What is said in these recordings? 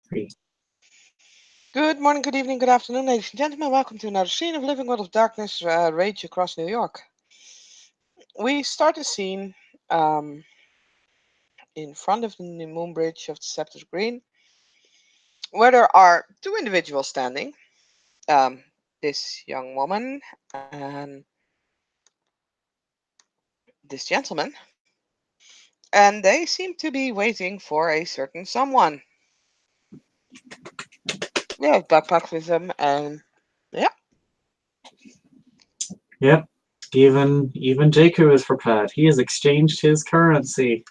Three. Good morning, good evening, good afternoon, ladies and gentlemen. Welcome to another scene of Living World of Darkness rage across New York. We start the scene in front of the new moon bridge of the Scepter Green, where there are two individuals standing. This young woman and this gentleman. And they seem to be waiting for a certain someone. They have backpacks with them, and yeah. Yep. Even Jacob is prepared. He has exchanged his currency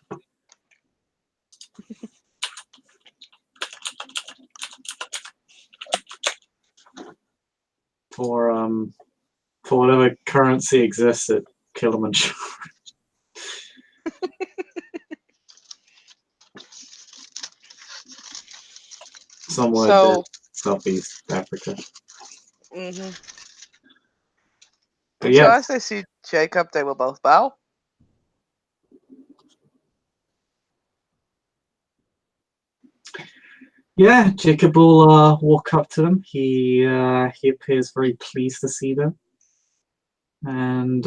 for for whatever currency exists at Kilimanjaro. Somewhere dead So, Southeast Africa. mhm. But So yeah, as they see Jacob, they will both bow. yeah, Jacob will walk up to them. He appears very pleased to see them. And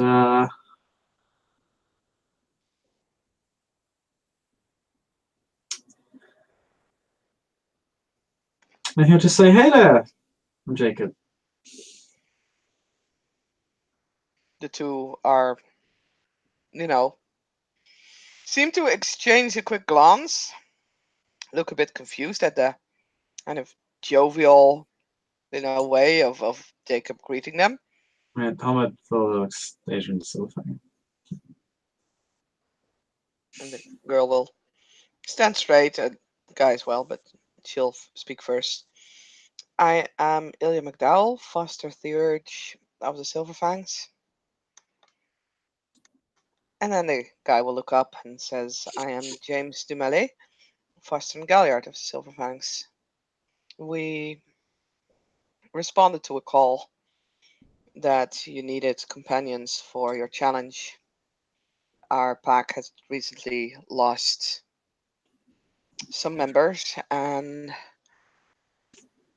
he'll just say, "Hey there, I'm Jacob." The two are, you know, seem to exchange a quick glance, look a bit confused at the kind of jovial, way of Jacob greeting them. Met Ahmed for station Silverfang. And the girl will stand straight, and the guy as well, but she'll speak first. I am Ilya McDowell, foster third of the Silverfangs. And then the guy will look up and says, I am James Dumalet, foster and galliard of the Silverfangs. We responded to a call that you needed companions for your challenge. Our pack has recently lost some members, and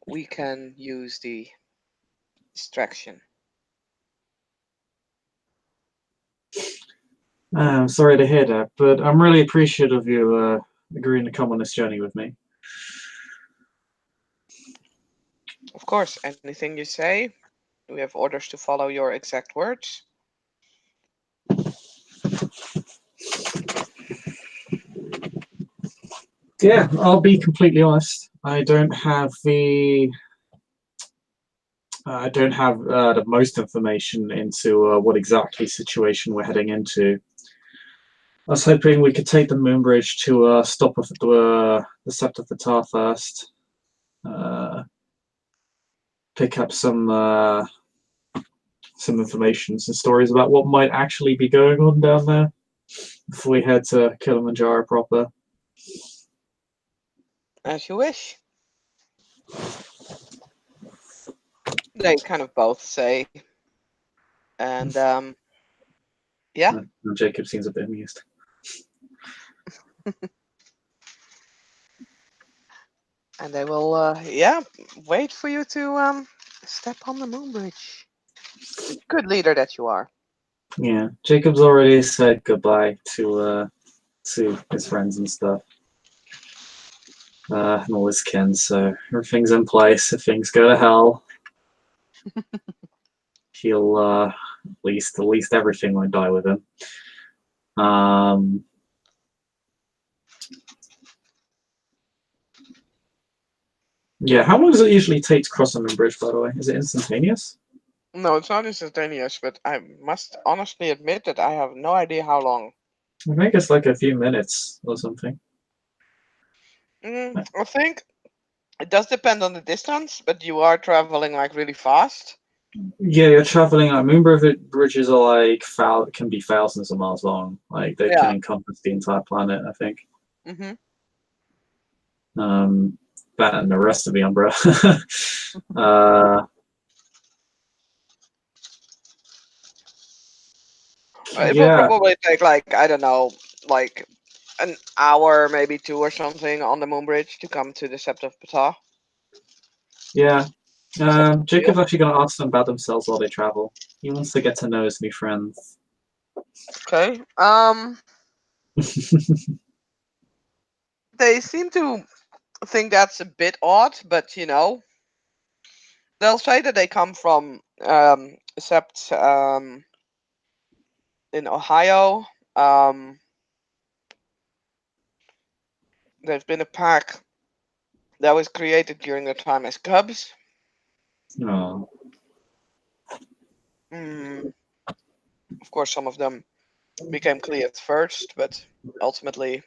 we can use the distraction. I'm sorry to hear that, but I'm really appreciative of you agreeing to come on this journey with me. Of course, anything you say, we have orders to follow your exact words. Yeah, I'll be completely honest. I don't have the most information into what exactly situation we're heading into. I was hoping we could take the moon bridge to stop off at the Sept of the Tar first. Pick up some information, some stories about what might actually be going on down there before we head to Kilimanjaro proper. As you wish. They kind of both say, and yeah. Jacob seems a bit amused. And they will, wait for you to step on the moon bridge. Good leader that you are. Yeah, Jacob's already said goodbye to his friends and stuff, and all his kin. So everything's in place. If things go to hell, he'll at least everything won't die with him. Um, yeah, how long does it usually take to cross a moon bridge? By the way, is it instantaneous? No, it's not instantaneous, but I must honestly admit that I have no idea how long. I think it's like a few minutes or something. I think it does depend on the distance, but you are traveling like really fast. Yeah, you're traveling. Moon bridges are like can be thousands of miles long. Like they can Yeah. encompass the entire planet. I think. Hmm. That and the rest of the umbrella. uh, It will yeah, probably take like I don't know, like an hour, maybe 2 or something on the moon bridge to come to the Sept of Ptah. Yeah. Is that a deal? Jacob's actually going to ask them about themselves while they travel. He wants to get to know his new friends. Okay. They seem to think that's a bit odd, but they'll say that they come from Sept in Ohio. They've been a pack that was created during their time as cubs. Oh. Of course, some of them became cleared first, but ultimately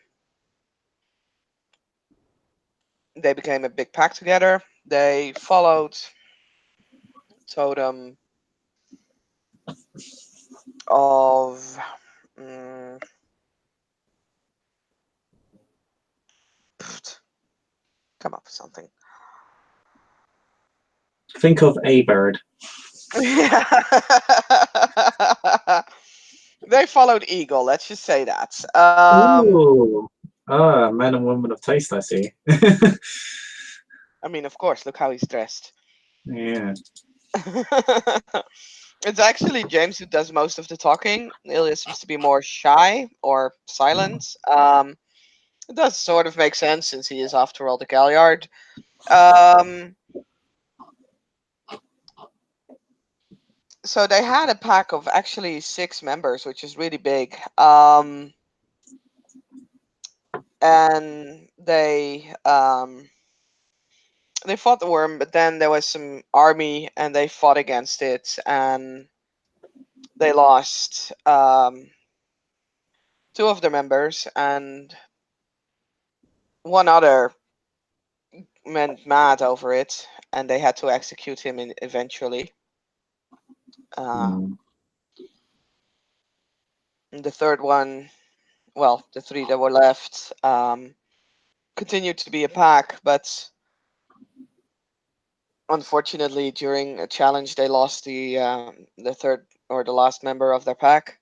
they became a big pack together. They followed totem of come up with something. Think of a bird. They followed Eagle. Let's just say that. Ooh. Ah, man and woman of taste, I see. I mean, of course. Look how he's dressed. Yeah. It's actually James who does most of the talking. Ilya seems to be more shy or silent. It does sort of make sense since he is, after all, the Galliard. Um, so they had a pack of actually 6 members, which is really big. And they fought the worm, but then there was some army, and they fought against it, and they lost 2 of their members, and one other went mad over it, and they had to execute him eventually. Hmm. And the third one, well, the 3 that were left, continued to be a pack, but unfortunately, during a challenge, they lost the third or the last member of their pack.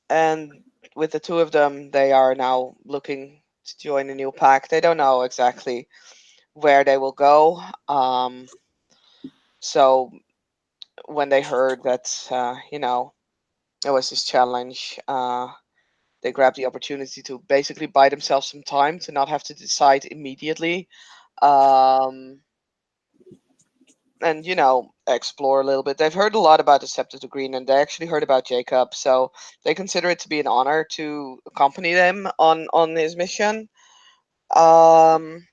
And with the 2 of them, they are now looking to join a new pack. They don't know exactly where they will go. So when they heard that, it was this challenge, they grabbed the opportunity to basically buy themselves some time to not have to decide immediately. Um, and explore a little bit. They've heard a lot about the Scepter to Green, and they actually heard about Jacob, so they consider it to be an honor to accompany them on his mission. Um,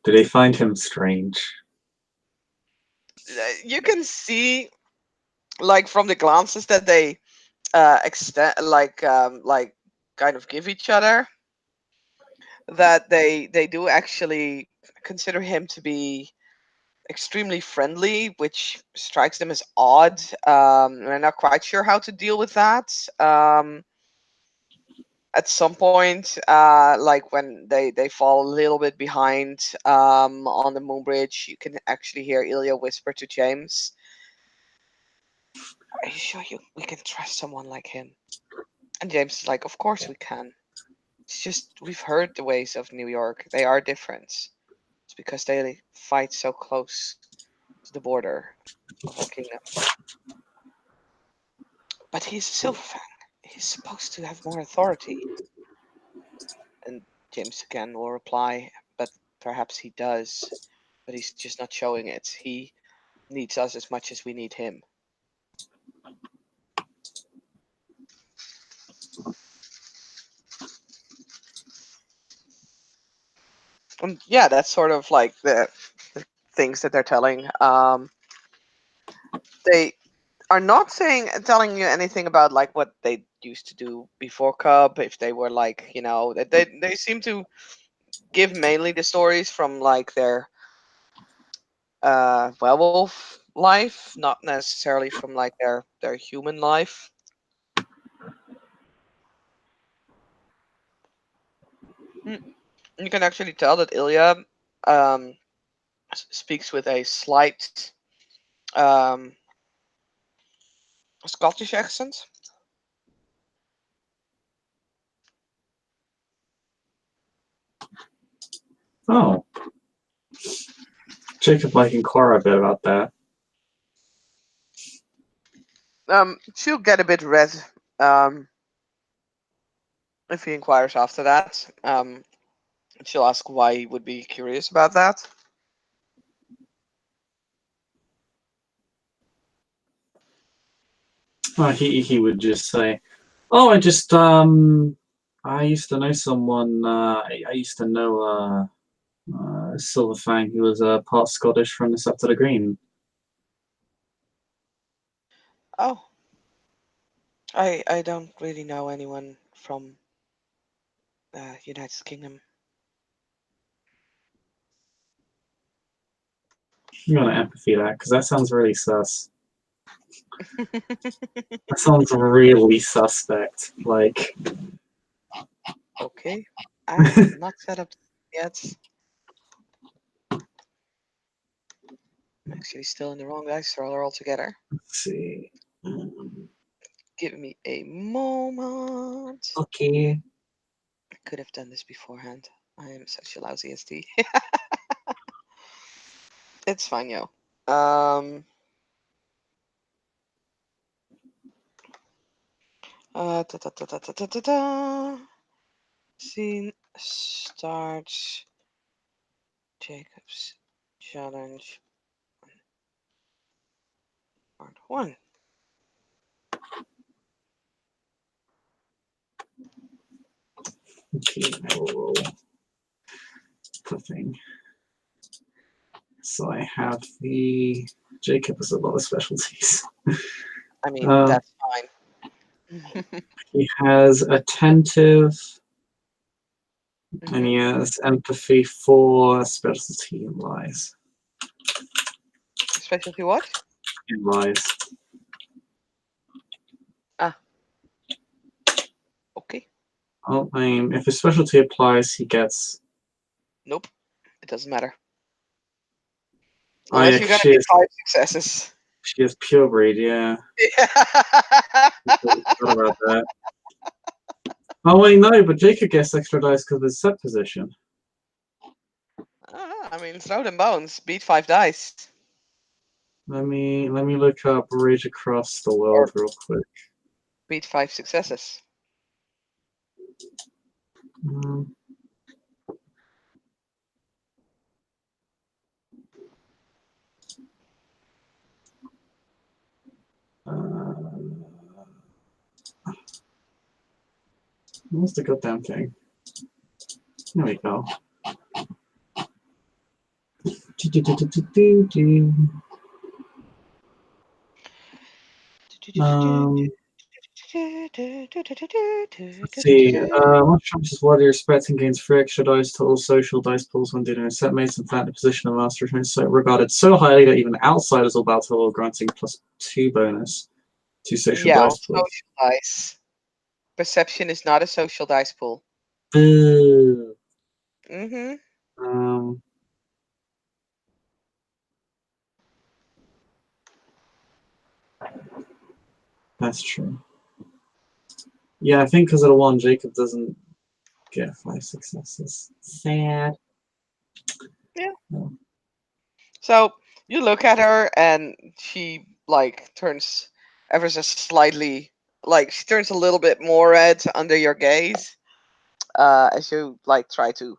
Do they find him strange? you can see, like, from the glances that they extend, like kind of give each other, that they do actually consider him to be extremely friendly, which strikes them as odd. And I'm not quite sure how to deal with that. At some point, like when they fall a little bit behind on the moon bridge, you can actually hear Ilya whisper to James, "Are you sure we can trust someone like him?" And James is like, "Of course we can. It's just we've heard the ways of New York. They are different. It's because they fight so close to the border of our kingdom. But he's a Silverfang. He's supposed to have more authority." And James again will reply, "But perhaps he does, but he's just not showing it. He needs us as much as we need him." And yeah, that's sort of like the things that they're telling. They are not telling you anything about like what they used to do before Cub. If they were like, they seem to give mainly the stories from like their werewolf life, not necessarily from like their human life. Mm. You can actually tell that Ilya um, speaks with a slight um, Scottish accent. Oh. Jacob might inquire a bit about that. She'll get a bit red if he inquires after that. She'll ask why he would be curious about that. Oh, he would just say, "Oh, I used to know someone. I used to know Silverfang, who was part Scottish from the Scepter of Green." Oh, I don't really know anyone from United Kingdom. You want to empathy that because that sounds really sus. That sounds really suspect. Like, Okay, I am not set up yet. I'm actually still in the wrong dice roller altogether. let's see. Give me a moment. Okay. I could have done this beforehand. I am such a lousy SD. It's fine, yo. Scene starts. Jacob's challenge. Part 1. Okay, I will roll the thing. So I have the Jacob has a lot of specialties. I mean, that's fine. He has attentive, and he Mhm. has empathy for specialty in lies. Specialty what? In lies. Ah, okay. Well, I mean, if his specialty applies, he gets. Nope. It doesn't matter. Oh Unless yeah, you're 'cause gonna be 5 successes. she has purebred. Yeah, Yeah. forgot about that. Oh wait, no, but Jacob gets extra dice because of his set position. I mean, throw them bones. Beat 5 dice. Let me look up Rage Across the Or World real quick. beat 5 successes. Mm, uh, what's the goddamn thing? There we go. Um, let's see. One chance is what you're expecting gains 3 extra dice to all social dice pools when dealing with set mates and found the position of master is so regarded so highly that even outsiders will bow to the law, granting +2 bonus to social Yeah, dice on pools. social dice. Perception is not a social dice pool. Boo. Mm-hmm. Um, that's true. Yeah, I think because of the one, Jacob doesn't get 5 successes. Sad. Yeah. No. So you look at her and she like turns ever so slightly, like she turns a little bit more red under your gaze, as you like try to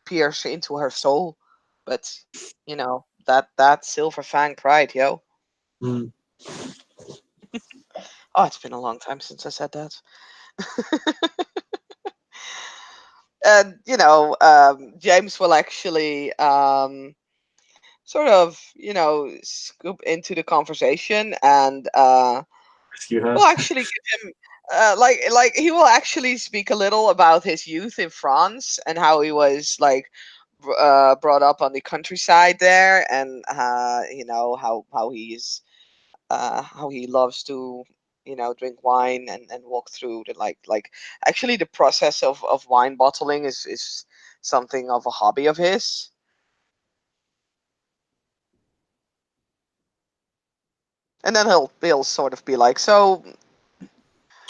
pierce into her soul. But you know that silver fang pride, yo. Mm. Oh, it's been a long time since I said that. And James will actually sort of scoop into the conversation and Rescue her. will actually give him like he will actually speak a little about his youth in France and how he was like brought up on the countryside there, and how he's how he loves to drink wine and walk through the like actually the process of wine bottling is something of a hobby of his. And then he'll sort of be like, so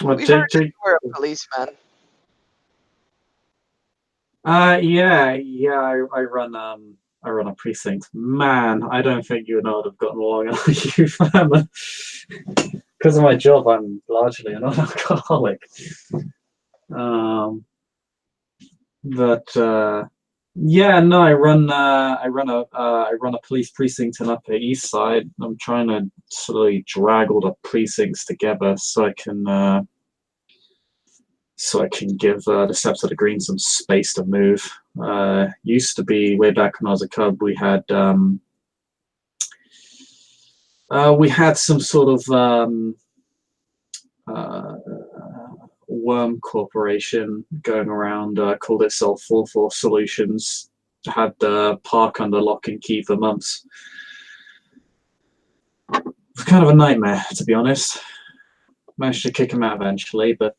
Well, we heard that Jake, you were a policeman. Yeah. I run a precinct. Man, I don't think you and I would have gotten along, are you, fam? Because of my job, I'm largely a non-alcoholic. Um, but yeah, no, I run a police precinct in Upper East Side. I'm trying to slowly drag all the precincts together so I can give the Steps of the Green some space to move. Used to be way back when I was a cub, we had some sort of uh, worm corporation going around, called itself 44 Solutions. Had the park under lock and key for months. It was kind of a nightmare, to be honest. Managed to kick him out eventually, but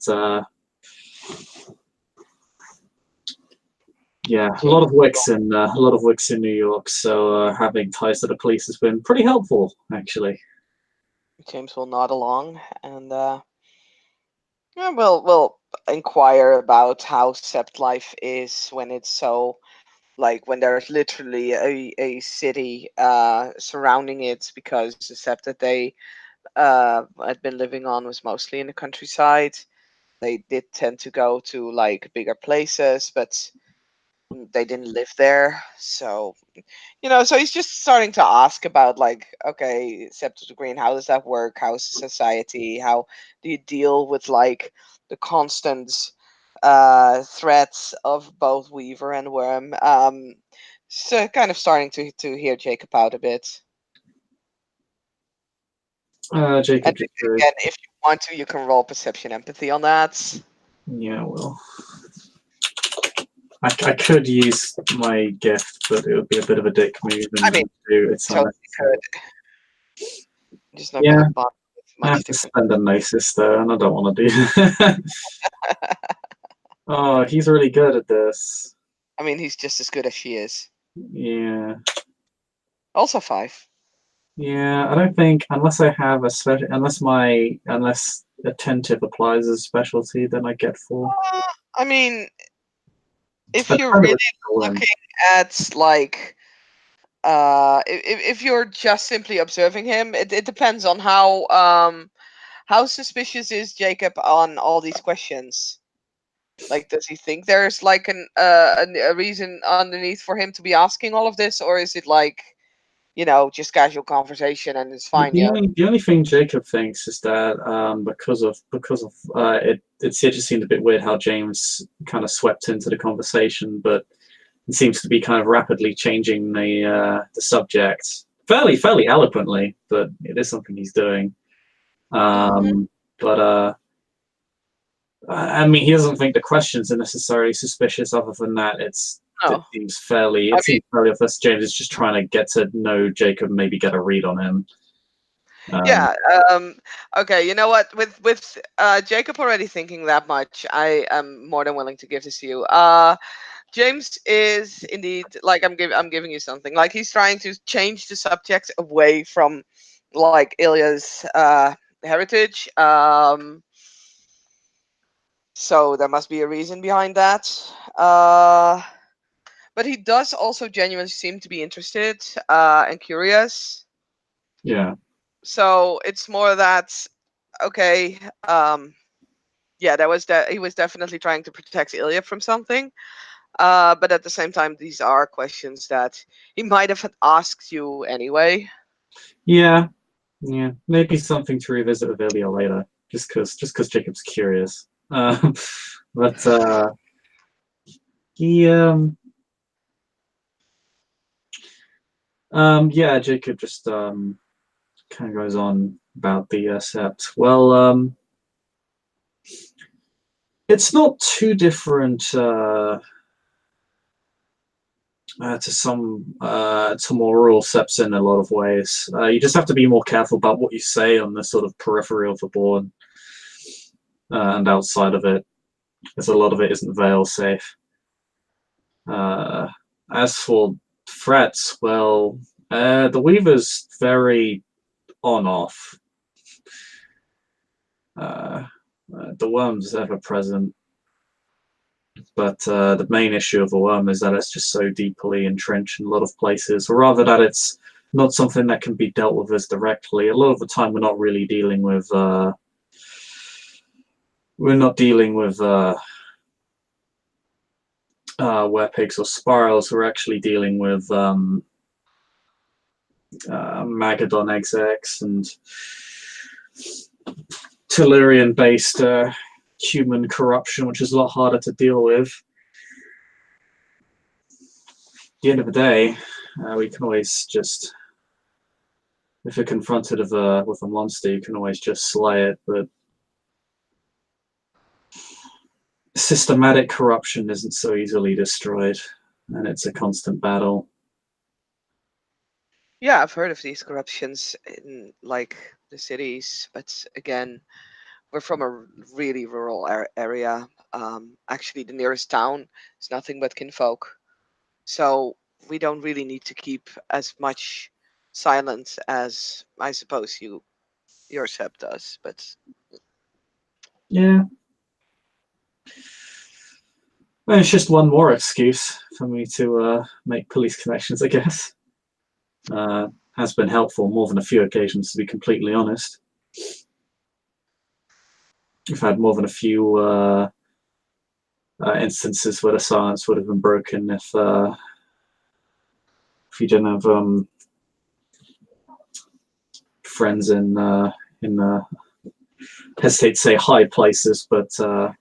yeah, a lot of wicks in New York. So having ties to the police has been pretty helpful, actually. James will nod along, and yeah, we'll inquire about how Sept life is when it's so, like, when there's literally a city surrounding it, because the Sept that they had been living on was mostly in the countryside. They did tend to go to like bigger places, but they didn't live there. So, so he's just starting to ask about, like, okay, Scepter to Green, how does that work? How is the society? How do you deal with like the constant threats of both Weaver and Worm? So kind of starting to hear Jacob out a bit. Jacob And just again, if you want to, you can roll perception empathy on that. yeah, well, I could use my gift, but it would be a bit of a dick move I and mean, do it's totally unnecessary. could. Just not Yeah, gonna bother with I much have to different. spend the nicest though, and I don't want to do that. Oh, he's really good at this. I mean, he's just as good as she is. Yeah. Also 5. Yeah, I don't think unless I have a special, unless attentive applies as a specialty, then I get 4. I mean, if But you're kind of really a win. looking at like, if you're just simply observing him, it depends on how suspicious is Jacob on all these questions. Like, does he think there's like a reason underneath for him to be asking all of this, or is it like, just casual conversation and it's fine? Yeah. The only thing Jacob thinks is that it just seemed a bit weird how James kind of swept into the conversation, but it seems to be kind of rapidly changing the subject fairly eloquently, but it is something he's doing. Hmm. But I mean, he doesn't think the questions are necessarily suspicious. Other than that, No. it I mean, seems fairly obvious. James is just trying to get to know Jacob, maybe get a read on him. Um, yeah. Okay. You know what? With Jacob already thinking that much, I am more than willing to give this to you. James is indeed, like, I'm giving you something. Like, he's trying to change the subject away from like Ilya's heritage. So there must be a reason behind that. Uh, but he does also genuinely seem to be interested and curious. yeah, So it's more that, okay. Yeah, he was definitely trying to protect Ilya from something. But at the same time, these are questions that he might have asked you anyway. yeah, yeah. Maybe something to revisit with Ilya later, just because Jacob's curious. But he yeah, Jacob just kind of goes on about the sept. Well, it's not too different to more rural septs in a lot of ways. You just have to be more careful about what you say on the sort of periphery of the board and outside of it, because a lot of it isn't veil safe. Uh, as for threats, well, the Weaver's very on off. The Worm's ever present. But the main issue of the worm is that it's just so deeply entrenched in a lot of places, or rather that it's not something that can be dealt with as directly. A lot of the time, we're not really dealing with werepigs or spirals. We're actually dealing with Magadon execs and Tellurian-based human corruption, which is a lot harder to deal with. At the end of the day, we can always just, if you're confronted with a monster, you can always just slay it. But systematic corruption isn't so easily destroyed, and it's a constant battle. Yeah, I've heard of these corruptions in like the cities, but again, we're from a really rural area. Actually, the nearest town is nothing but kinfolk, so we don't really need to keep as much silence as I suppose your sep does. But Yeah, well, it's just one more excuse for me to make police connections, I guess. Has been helpful more than a few occasions, to be completely honest. We've had more than a few instances where the silence would have been broken if you didn't have friends in hesitate to say high places, but the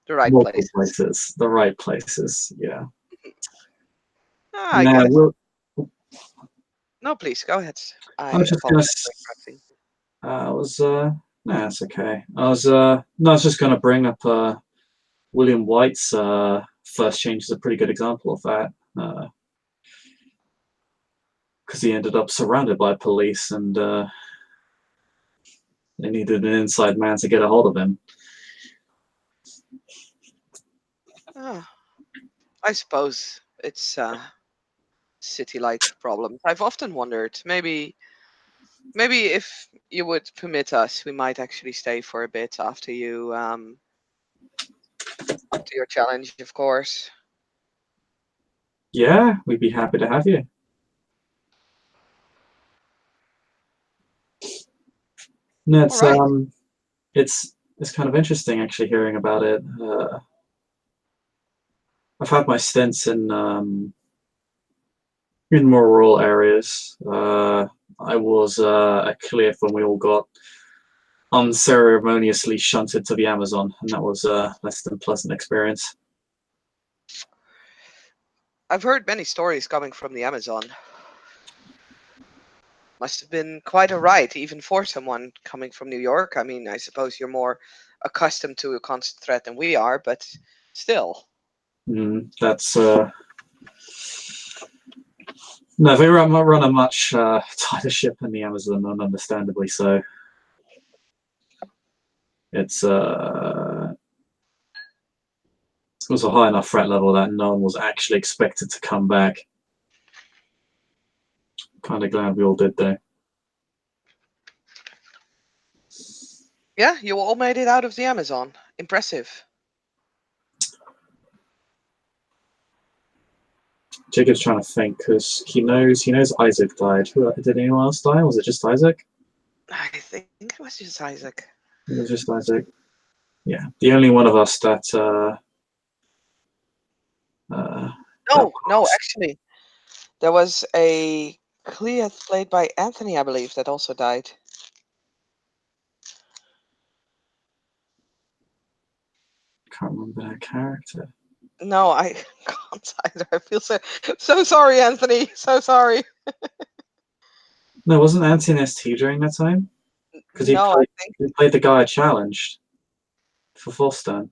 right multiple places. places, the right places. Yeah. I Now, get it. No, please go ahead. I was I just gonna. apologize for interrupting. I was. No, it's okay. I was. No, I was just gonna bring up William White's first change is a pretty good example of that. Because he ended up surrounded by police and they needed an inside man to get a hold of him. Ah, I suppose it's city-like problems. I've often wondered, maybe if you would permit us, we might actually stay for a bit after your challenge, of course. Yeah, we'd be happy to have you. No, All right. it's kind of interesting actually hearing about it. I've had my stints in more rural areas. I was a cliff when we all got unceremoniously shunted to the Amazon, and that was a less than pleasant experience. I've heard many stories coming from the Amazon. Must have been quite a ride, even for someone coming from New York. I mean, I suppose you're more accustomed to a constant threat than we are, but still. That's no, they run a much tighter ship in the Amazon, and understandably so. It's it was a high enough threat level that no one was actually expected to come back. Kind of glad we all did though. Yeah, you all made it out of the Amazon. Impressive. Jacob's trying to think because he knows Isaac died. Did anyone else die? Was it just Isaac? I think it was just Isaac. It was just Isaac. Yeah, the only one of us that No, actually, there was a Cleath played by Anthony, I believe, that also died. can't remember that character. No, I can't either. I feel so sorry, Anthony. So sorry. No, wasn't Anthony ST during that time? Because No, I think he played the guy I challenged for Fulstone.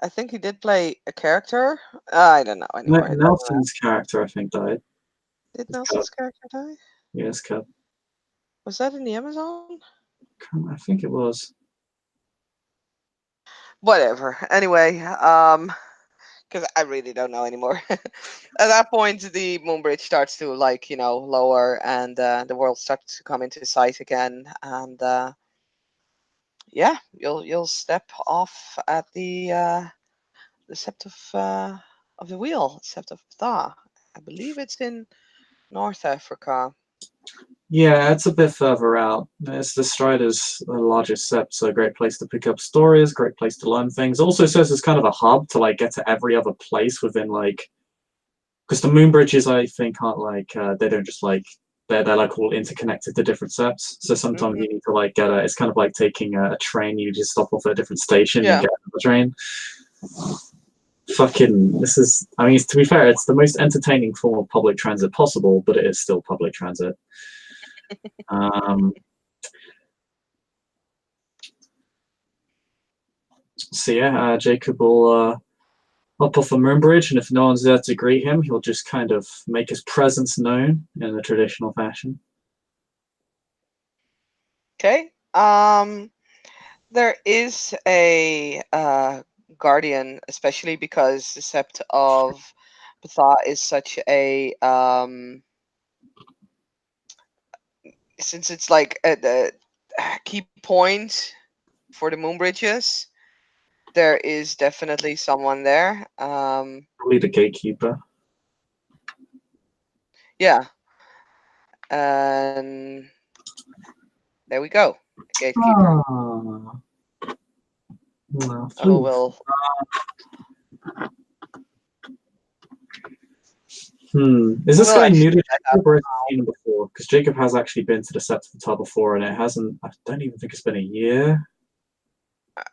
I think he did play a character. I don't know anymore. It doesn't matter. Nelson's character, I think, died. Did His cub. Nelson's character die? Yes, cub. Was that in the Amazon? I think it was. Whatever. Anyway, because I really don't know anymore. At that point, the moon bridge starts to lower, and the world starts to come into sight again. And yeah, you'll step off at the the Sept of the Wheel, Sept of Ptah. I believe it's in North Africa. Yeah, it's a bit further out. It's the Strider's largest sept, so a great place to pick up stories, great place to learn things. Also says it's kind of a hub to like get to every other place within like, because the moon bridges I think aren't like they don't just like they're like all interconnected to different septs. So sometimes Mhm. you need to like get it's kind of like taking a train. You just stop off at a different station and Yeah. get another train. Fucking, this is. I mean, to be fair, it's the most entertaining form of public transit possible, but it is still public transit. Um, so yeah, Jacob will hop off the moon bridge, and if no one's there to greet him, he'll just kind of make his presence known in a traditional fashion. Okay. There is a guardian, especially because the Sept of Ptah is such a since it's like the key point for the moon bridges. There is definitely someone there. Probably the gatekeeper. Yeah, and there we go, gatekeeper. Ah, well, Who please. will? Is Who this will guy new actually to let out? Jacob or has he seen him before? Because Jacob has actually been to the Septimità before, and it hasn't. I don't even think it's been a year.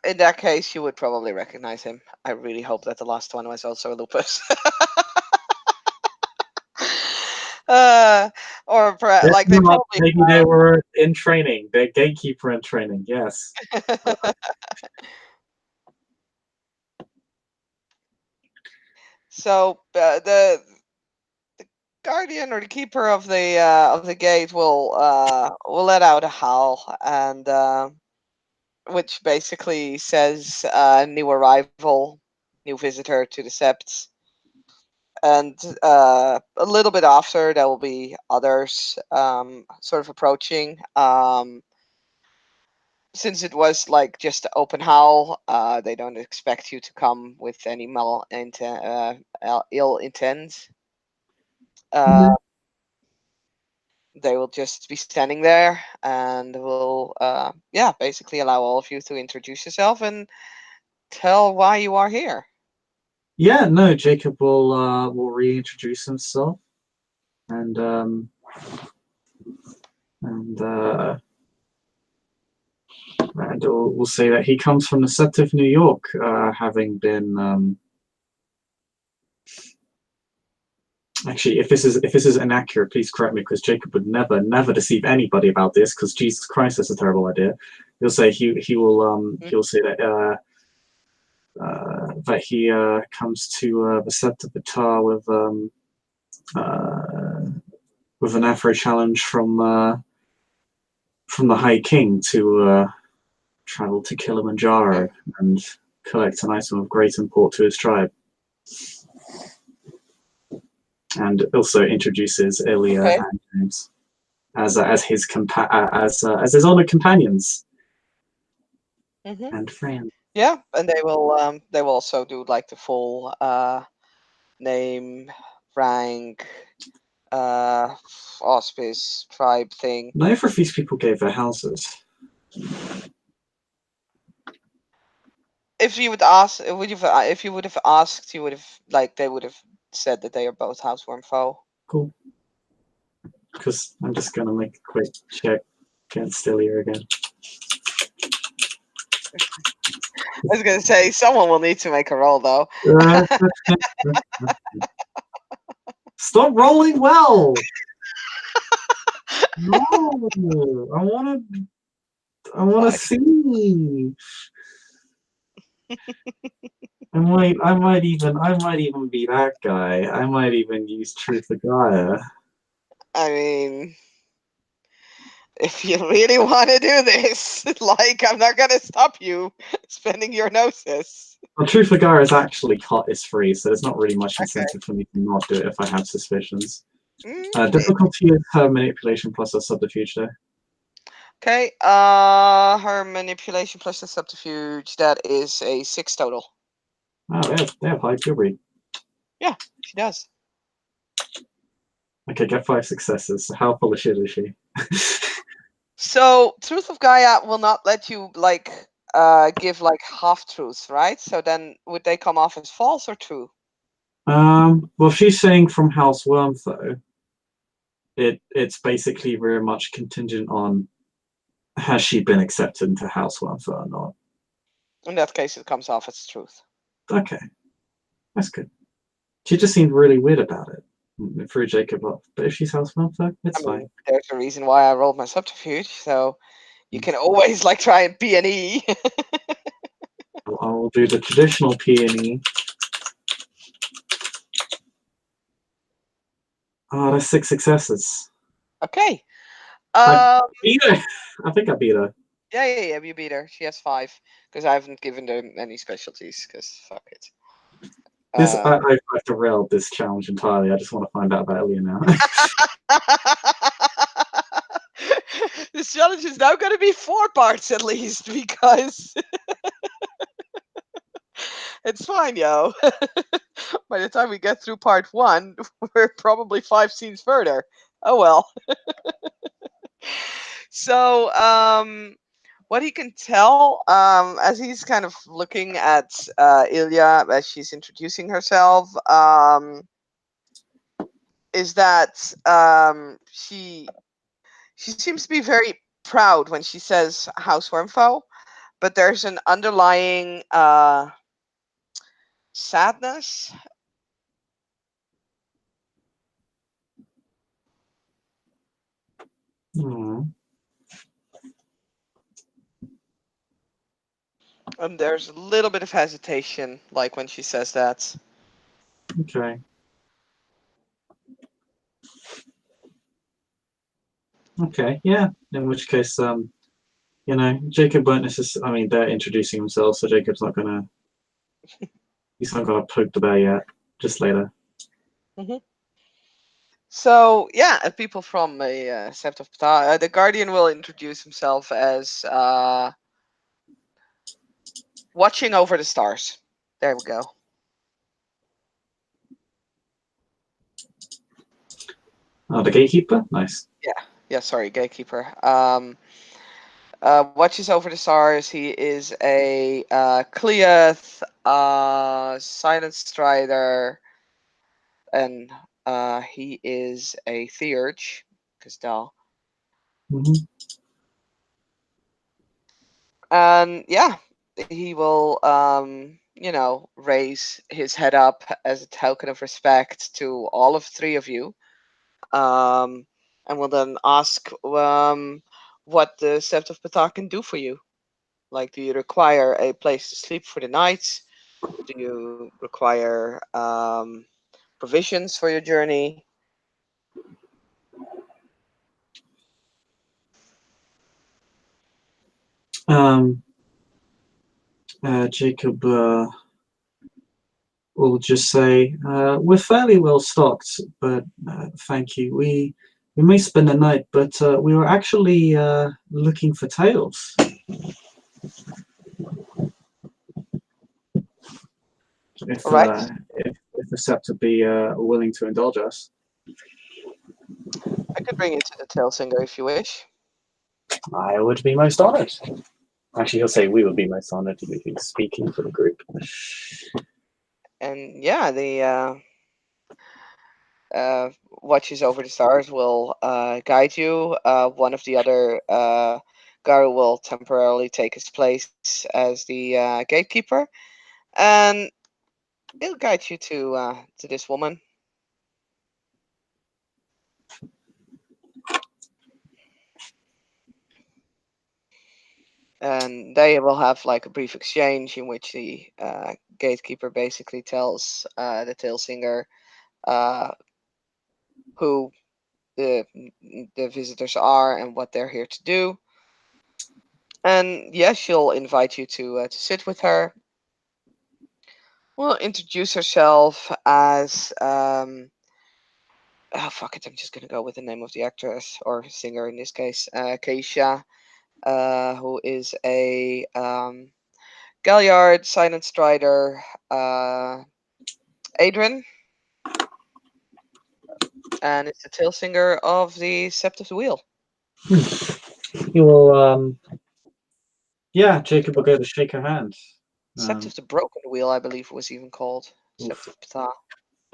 In that case, you would probably recognize him. I really hope that the last one was also lupus. Or perhaps If like they not, probably maybe they were in training. They're gatekeeper in training. Yes. so the guardian or the keeper of the gate will let out a howl, and which basically says new arrival, new visitor to the Sept. And a little bit after, there will be others sort of approaching. Since it was like just open howl, they don't expect you to come with any ill intent. Uh, they will just be standing there and will, yeah, basically allow all of you to introduce yourself and tell why you are here. Yeah. No. Jacob will reintroduce himself and and uh, and we'll say that he comes from the Sept of New York, having been. Actually, if this is inaccurate, please correct me, because Jacob would never deceive anybody about this, because Jesus Christ, that's a terrible idea. He'll say he'll say that he comes to the Sept of Batar with an Afro challenge from the High King to travel to Kilimanjaro and collect an item of great import to his tribe, and also introduces Ilya Okay. and James as his honored companions hmm and friends. Yeah, and they will also do like the full name, rank, uh, auspice, tribe thing. Neither of these people gave their houses. If you would ask, would you? If you would have asked, you would have like they would have said that they are both houseworm foe. Cool. Because I'm just gonna make a quick check against Ilya again. I was gonna say someone will need to make a roll though. Stop rolling well. No, I wanna Fine. see. I might even be that guy. I might even use Truth or Gaia. I mean, if you really want to do this, like I'm not gonna stop you spending your gnosis. Well, Truth or Gaia is actually is free, so there's not really much Okay. incentive for me to not do it if I have suspicions. Mm, Difficulty is her manipulation plus a subterfuge though. Okay, her manipulation plus the subterfuge, that is a 6 total. Oh, they have high puberty. Yeah, she does. Okay, get 5 successes. So how full of shit is she? So Truth of Gaia will not let you give like half truths, right? So then would they come off as false or true? Well, she's saying from House Worm, though. It's basically very much contingent on has she been accepted into House Worm or not. In that case, it comes off as truth. Okay, that's good. She just seemed really weird about it through Jacob off. But if she's House Worm, though, it's fine. There's a reason why I rolled my subterfuge, so you can always like try and P and E. I'll do the traditional P&E. Oh, that's 6 successes. Okay. I beat her. I think I beat her. Yeah, you beat her. She has 5 because I haven't given them any specialties. Because fuck it. I've derailed this challenge entirely. I just want to find out about Elia now. This challenge is now going to be 4 parts at least because it's fine, yo. By the time we get through part 1, we're probably 5 scenes further. Oh well. So, what he can tell, as he's kind of looking at Ilya as she's introducing herself, is that she seems to be very proud when she says House Wormfo, but there's an underlying sadness. Hmm. And there's a little bit of hesitation, like when she says that. Okay. Okay. Yeah. In which case, Jacob won't necessarily. I mean, they're introducing themselves, so Jacob's not gonna. He's not gonna poke the bear yet. Just later. Mm-hmm. So yeah, people from a Sept of Ptah, the Guardian will introduce himself as watching over the stars. There we go. Oh, the gatekeeper. Nice. Yeah. Sorry, gatekeeper. Watches over the stars. He is a Cleoth, Silent Strider, and he is a Theurge, because duh. Mm-hmm. And yeah, he will raise his head up as a token of respect to all of 3 of you, and will then ask what the Sept of Ptah can do for you. Like, do you require a place to sleep for the night? Do you require provisions for your journey? Jacob will just say, "We're fairly well stocked, but thank you. We may spend the night, but we were actually looking for tails. If All right, if the Sept would be willing to indulge us, I could bring you to the Tail Singer if you wish. I would be most honored." Actually, he'll say we would be most honored if he's speaking for the group. And yeah, the watches over the stars will guide you. One of the other Garu will temporarily take his place as the gatekeeper, and he'll guide you to this woman. And they will have like a brief exchange in which the gatekeeper basically tells the tail singer who the visitors are and what they're here to do. And yes, she'll invite you to sit with her. Will introduce herself as oh fuck it, I'm just gonna go with the name of the actress or singer in this case, Keisha, who is a Galliard, Silent Strider, Adrian, and it's the tail singer of the Sept of the Wheel. He will, yeah, Jacob will go to shake her hand. Sept of the Broken Wheel, I believe it was even called. Sept Oof. of Ptah.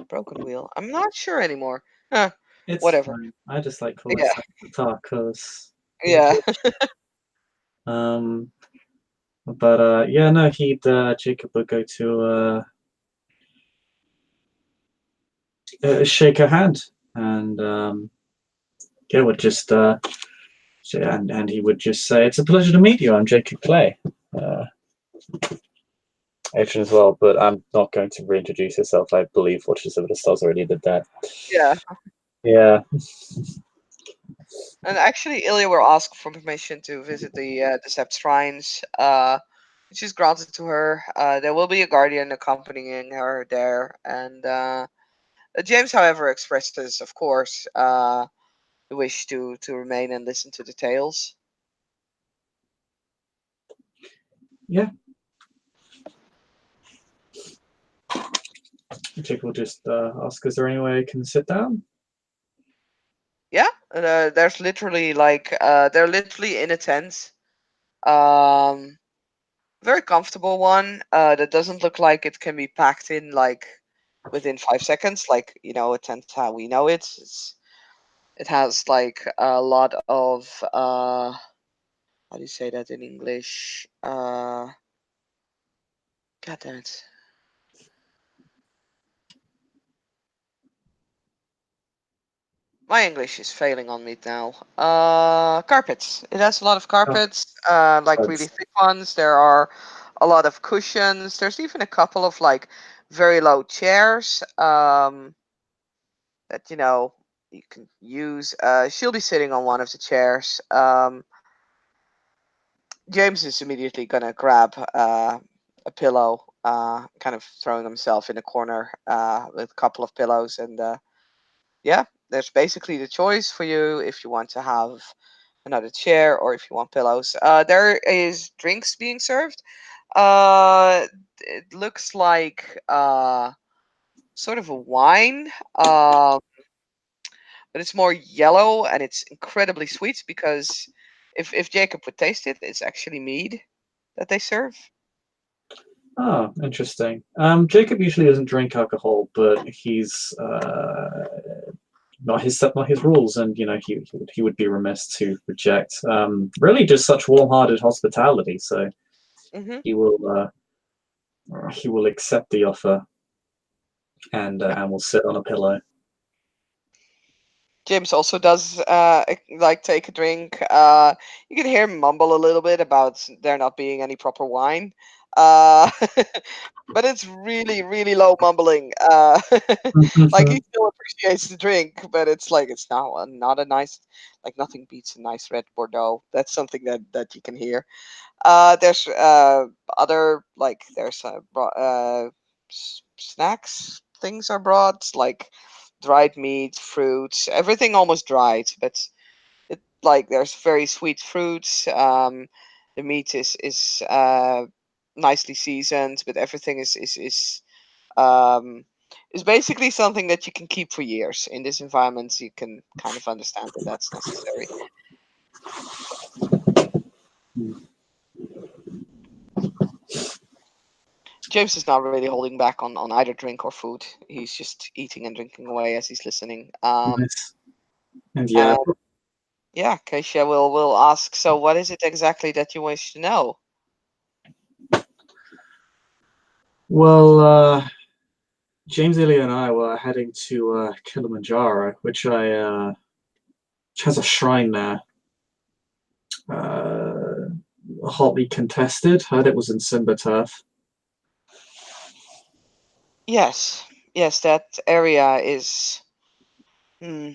Broken Wheel. I'm not sure anymore. Huh, It's whatever. fine. I just like calling Yeah, Guitar because he's a yeah. bitch. Um, but yeah, no, he'd Jacob would go to shake her hand, and yeah, would just and he would just say, "It's a pleasure to meet you. I'm Jacob Clay." Uh, Adrian as well, but I'm not going to reintroduce yourself. I believe Watches of the Stars already did that. Yeah. Yeah. And actually, Ilya will ask for permission to visit the Sept shrines, which is granted to her. There will be a guardian accompanying her there, and James, however, expresses, of course, the wish to remain and listen to the tales. Yeah. Jacob will just ask, "Is there any way I can sit down?" Yeah, there's literally like they're literally in a tent. Um, Very comfortable one. That doesn't look like it can be packed in like within 5 seconds. Like a tent how we know it. It has like a lot of how do you say that in English? God damn it. My English is failing on me now. Carpets. It has a lot of Oh, carpets, like really that's thick ones. There are a lot of cushions. There's even a couple of like very low chairs that you can use. She'll be sitting on one of the chairs. James is immediately gonna grab a pillow, kind of throwing himself in a corner with a couple of pillows, and yeah, there's basically the choice for you if you want to have another chair or if you want pillows. There is drinks being served. It looks like sort of a wine, but it's more yellow and it's incredibly sweet because if Jacob would taste it, it's actually mead that they serve. interesting. Jacob usually doesn't drink alcohol, but he's not his rules, and he would be remiss to reject. Really, just such warm-hearted hospitality. So Hmm. he will accept the offer and will sit on a pillow. James also does like take a drink. You can hear him mumble a little bit about there not being any proper wine, uh, but it's really really low mumbling. Like he still appreciates the drink, but it's like it's not a nice, like nothing beats a nice red Bordeaux. That's something that you can hear. There's other like there's snacks things are brought like dried meat, fruits, everything almost dried, but it like there's very sweet fruits. The meat is nicely seasoned, but everything um, is basically something that you can keep for years. In this environment, you can kind of understand that that's necessary. James is not really holding back on either drink or food. He's just eating and drinking away as he's listening. Nice. And yeah, And yeah, Keisha will ask. So, what is it exactly that you wish to know? well, James, Ilya, and I were heading to Kilimanjaro, which has a shrine there. Uh, Hotly contested. Heard it was in Simba turf. Yes, yes, that area is. Hmm.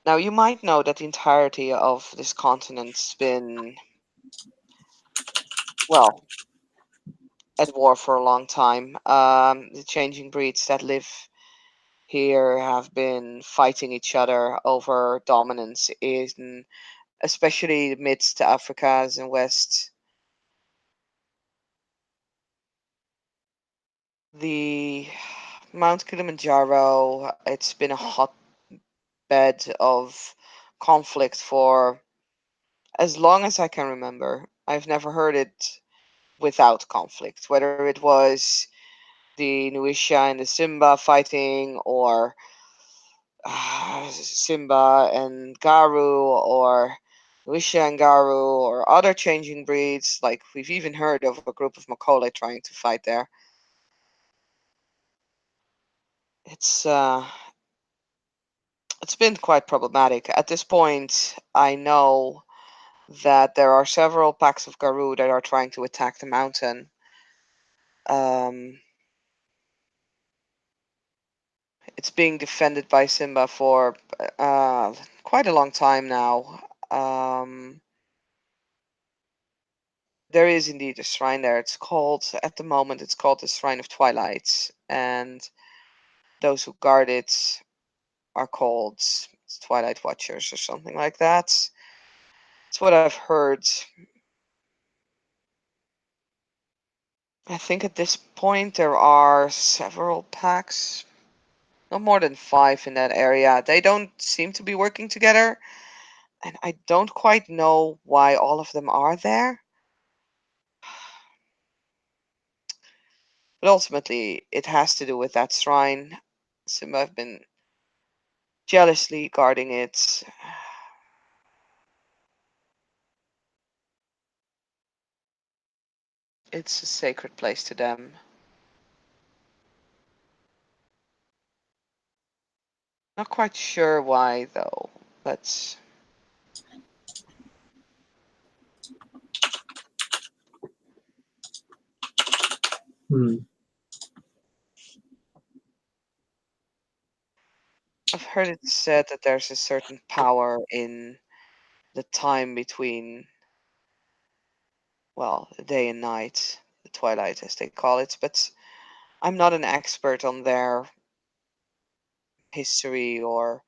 Now, you might know that the entirety of this continent's been, well, at war for a long time. The changing breeds that live here have been fighting each other over dominance in especially amidst the Africas and West. The Mount Kilimanjaro, it's been a hotbed of conflict for as long as I can remember. I've never heard it without conflict, whether it was the Nuisha and the Simba fighting, or Simba and Garu, or Nuisha and Garu, or other changing breeds. Like we've even heard of a group of Macaulay trying to fight there. It's been quite problematic. At this point, I know that there are several packs of Garu that are trying to attack the mountain. It's being defended by Simba for quite a long time now. There is indeed a shrine there. It's called, at the moment, it's called the Shrine of Twilight, and those who guard it are called Twilight Watchers or something like that. It's what I've heard. I think at this point there are several packs, not more than 5 in that area. They don't seem to be working together, and I don't quite know why all of them are there. But ultimately, it has to do with that shrine. Simba have been jealously guarding it. It's a sacred place to them. Not quite sure why, though, but I've heard it said that there's a certain power in the time between, well, day and night, the twilight as they call it, but I'm not an expert on their history or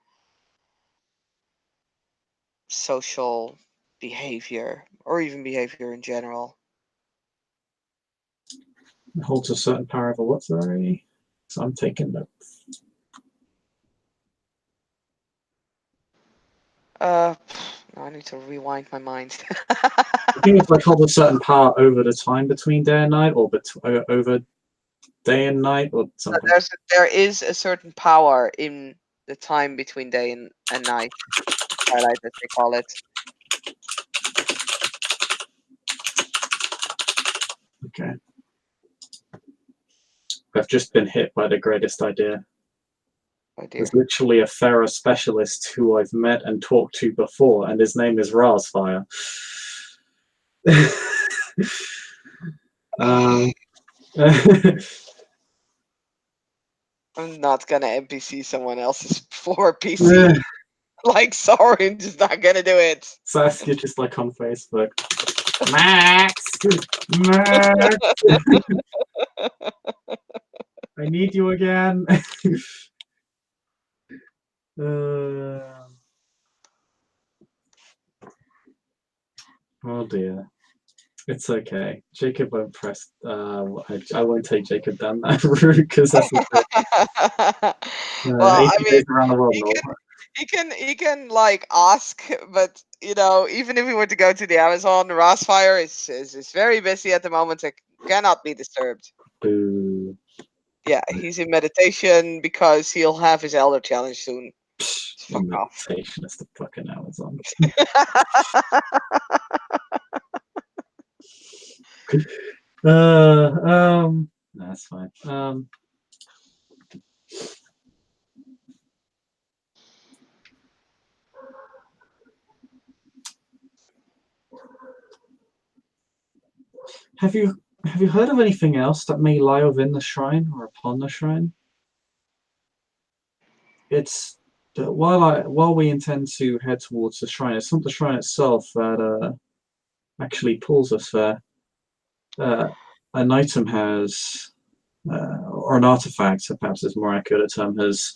social behavior, or even behavior in general. It holds a certain power over what, sorry? So I'm taking notes. I need to rewind my mind. I think it's like hold a certain power over the time between day and night, or over day and night, or something. There is a certain power in the time between day and night, twilight as they call it. Okay. I've just been hit by the greatest idea. Oh dear. There's literally a Pharaoh specialist who I've met and talked to before, and his name is Razfire. I'm not gonna NPC someone else's 4 PC. Like, sorry, I'm just not gonna do it. Saskia just like on Facebook. Max! Max! I need you again. Oh dear. It's okay. Jacob won't press. I won't take Jacob down that route because that's well, 80 I mean, days around the world. he can like ask, but you know, even if we were to go to the Amazon, Rasfire is very busy at the moment. It cannot be disturbed. Boo. Yeah, he's in meditation because he'll have his Elder Challenge soon. Fuck off. Meditation is the fucking Amazon. That's fine. Have you heard of anything else that may lie within the shrine or upon the shrine? It's while we intend to head towards the shrine, it's not the shrine itself that actually pulls us there. An item has, or an artifact, perhaps is more accurate term, has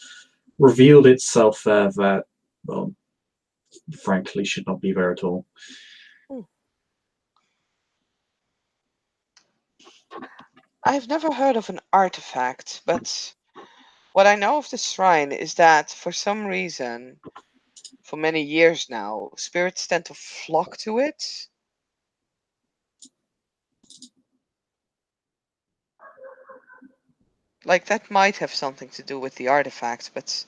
revealed itself there that, well, frankly should not be there at all. I've never heard of an artifact, but what I know of the shrine is that for some reason, for many years now, spirits tend to flock to it. Like that might have something to do with the artifact, but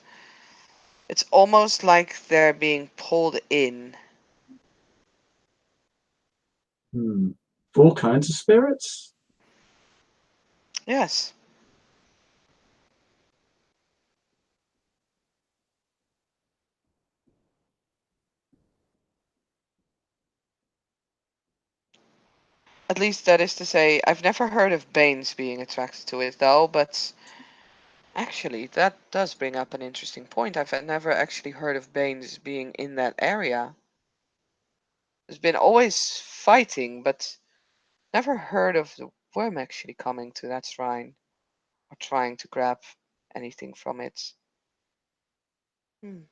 it's almost like they're being pulled in. All kinds of spirits? Yes. At least that is to say, I've never heard of Banes being attracted to it though, but actually that does bring up an interesting point. I've never actually heard of Banes being in that area. There's been always fighting, but never heard of the worm actually coming to that shrine or trying to grab anything from it. Hmm.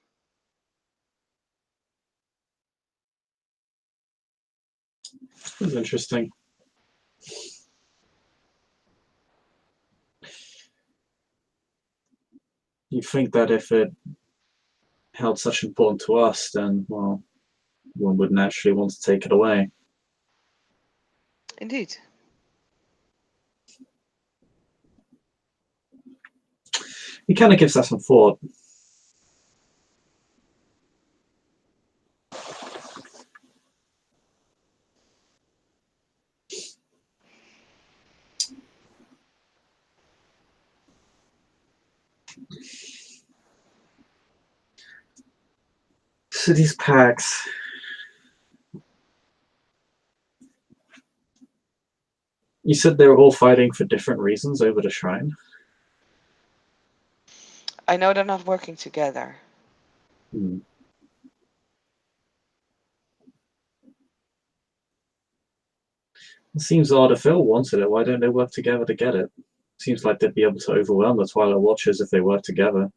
That's interesting. You'd think that if it held such importance to us, then, well, one would naturally want to take it away. Indeed. It kind of gives that some thought. So these packs, you said they were all fighting for different reasons over the shrine? I know they're not working together. Hmm. It seems odd. If they all wanted it, why don't they work together to get it? Seems like they'd be able to overwhelm the Twilight Watchers if they work together.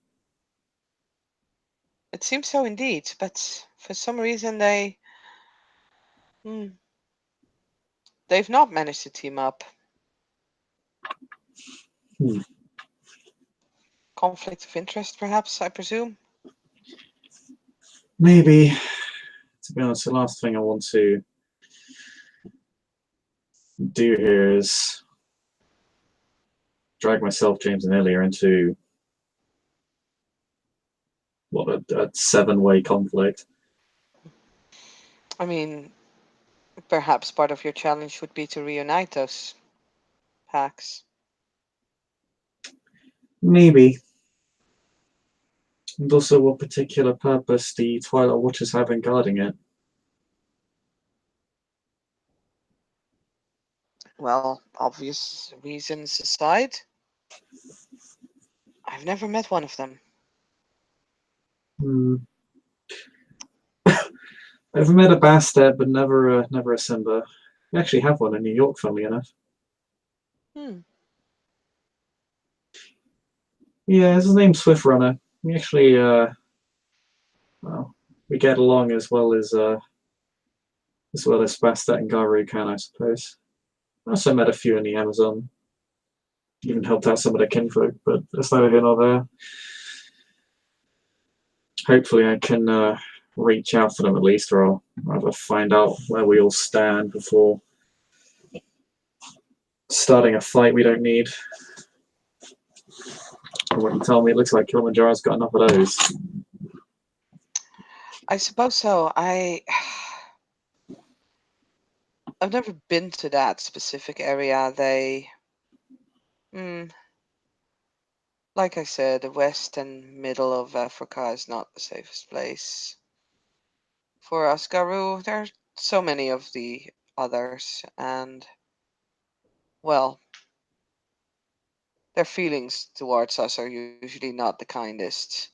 It seems so indeed, but for some reason they've not managed to team up. Hmm. Conflict of interest, perhaps, I presume. Maybe. To be honest, the last thing I want to do here is drag myself, James, and Ilya into what a seven-way conflict. I mean, perhaps part of your challenge would be to reunite those packs. Maybe. And also, what particular purpose the Twilight Watchers have in guarding it? Well, obvious reasons aside, I've never met one of them. Hmm. I've met a Bastet, but never a Simba. We actually have one in New York, funnily enough. Hmm. Yeah, his name's Swift Runner. We actually, well, we get along as well as Bastet and Garu can, I suppose. I also met a few in the Amazon. Even helped out some of the kinfolk, but that's neither here nor there. Hopefully, I can reach out to them at least, or I'll rather find out where we all stand before starting a fight we don't need. From what you tell me, it looks like Kilimanjaro's got enough of those. I suppose so. I've never been to that specific area. Like I said, the west and middle of Africa is not the safest place for us, Garu. There are so many of the others, and well, their feelings towards us are usually not the kindest.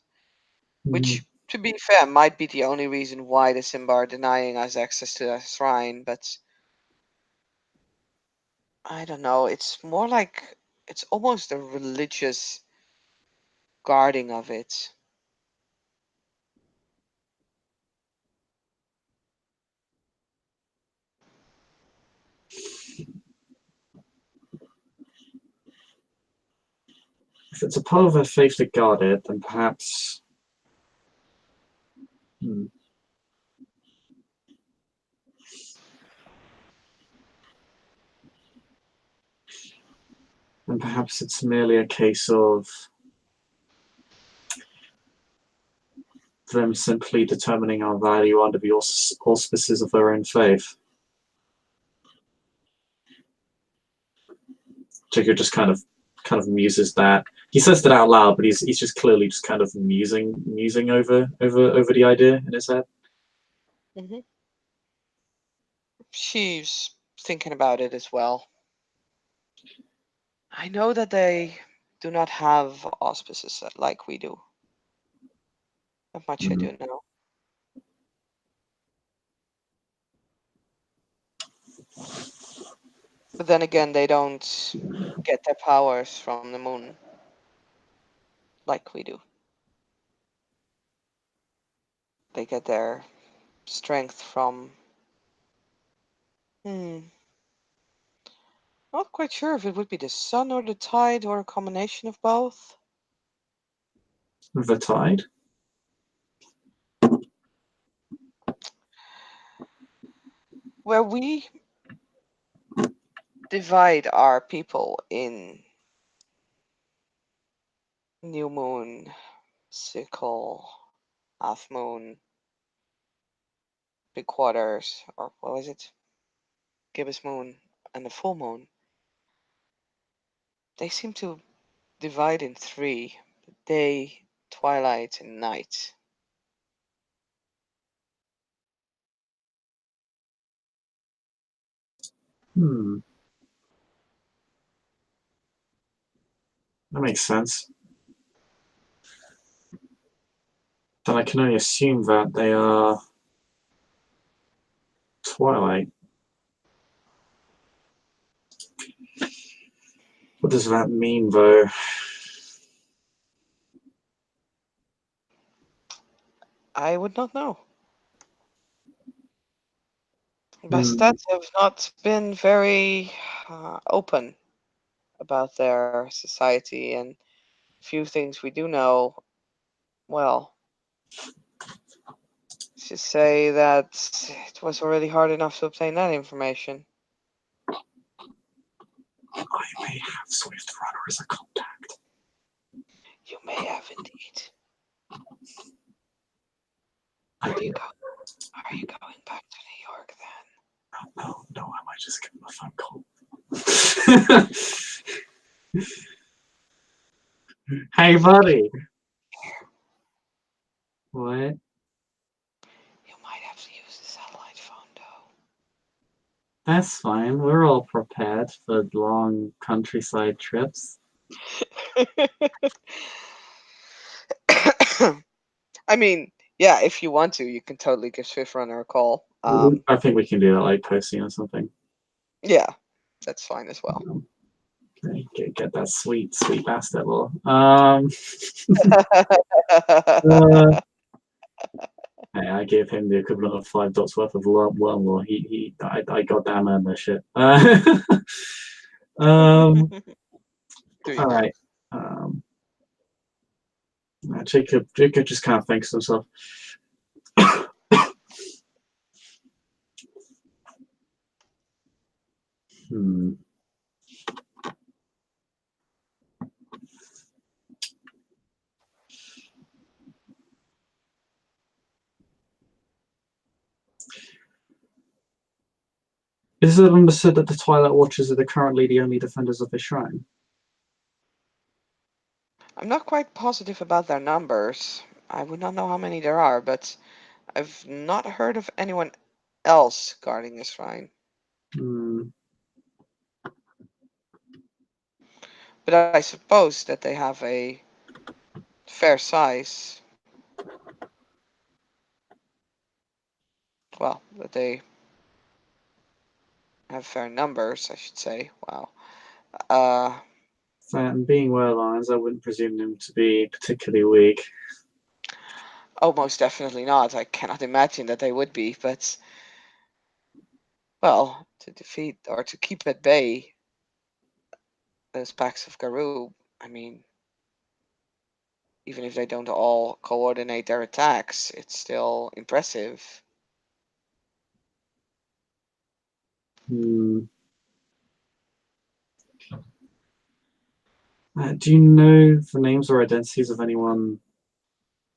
Mm, Which, to be fair, might be the only reason why the Simba are denying us access to that shrine, but I don't know. It's more like it's almost a religious guarding of it. If it's a part of their faith to guard it, then perhaps. And perhaps it's merely a case of them simply determining our value under the auspices of their own faith. Jacob just kind of muses that. He says that out loud, but he's just clearly just kind of musing over the idea in his head. Mm-hmm. She's thinking about it as well. I know that they do not have auspices like we do. That much I do know. But then again, they don't get their powers from the moon like we do. They get their strength from. Not quite sure if it would be the sun or the tide or a combination of both. The tide? Where we divide our people in new moon, sickle, half moon, big quarters, or what was it? Gibbous moon and the full moon. They seem to divide in three: day, twilight, and night. That makes sense. Then I can only assume that they are twilight. What does that mean, though? I would not know. Bastats have not been very open about their society, and few things we do know. Well, let's just say that it was already hard enough to obtain that information. I may have Swift Runner as a contact. You may have indeed. Are you going back to New York then? No, I might just give him a phone call. Hey, buddy. What? You might have to use the satellite phone, though. That's fine. We're all prepared for long countryside trips. I mean, yeah, if you want to, you can totally give Swift Runner a call. I think we can do that, like posting or something. Yeah, that's fine as well. Get that sweet bastard. Hey, I gave him the equivalent of 5 dots worth of wormlore. I goddamn earned that shit. All right. Jacob just kind of thinks to himself. Is it understood that the Twilight Watchers are currently the only defenders of the shrine? I'm not quite positive about their numbers. I would not know how many there are, but I've not heard of anyone else guarding the shrine. But I suppose that they have a fair size. Well, that they have fair numbers, I should say. Wow. And being Werewolves, I wouldn't presume them to be particularly weak. Oh, most definitely not. I cannot imagine that they would be, but well, to defeat or to keep at bay those packs of Garou, I mean, even if they don't all coordinate their attacks, it's still impressive. Hmm. Do you know the names or identities of anyone?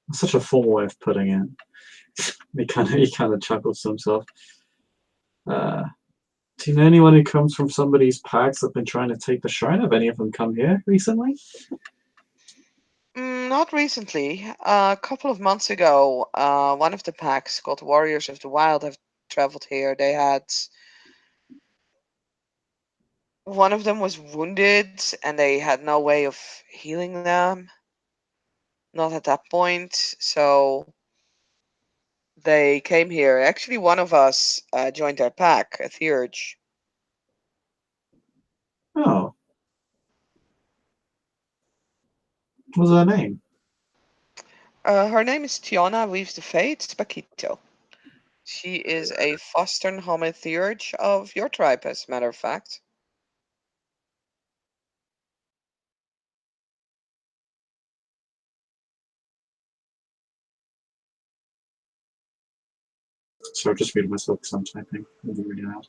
That's such a formal way of putting it. He kind of chuckles to himself. Uh, do you know anyone who comes from somebody's packs that've been trying to take the shrine? Have any of them come here recently? Not recently. A couple of months ago, one of the packs called Warriors of the Wild have traveled here. They had one of them was wounded, and they had no way of healing them. Not at that point, so they came here. Actually, one of us joined their pack, a Theurge. Oh, what was her name? Her name is Tiana Weaves the Fate Paquito. She is a Fostern Homid Theurge of your tribe, as a matter of fact. So I've just muted myself because I'm typing. It'll be really loud.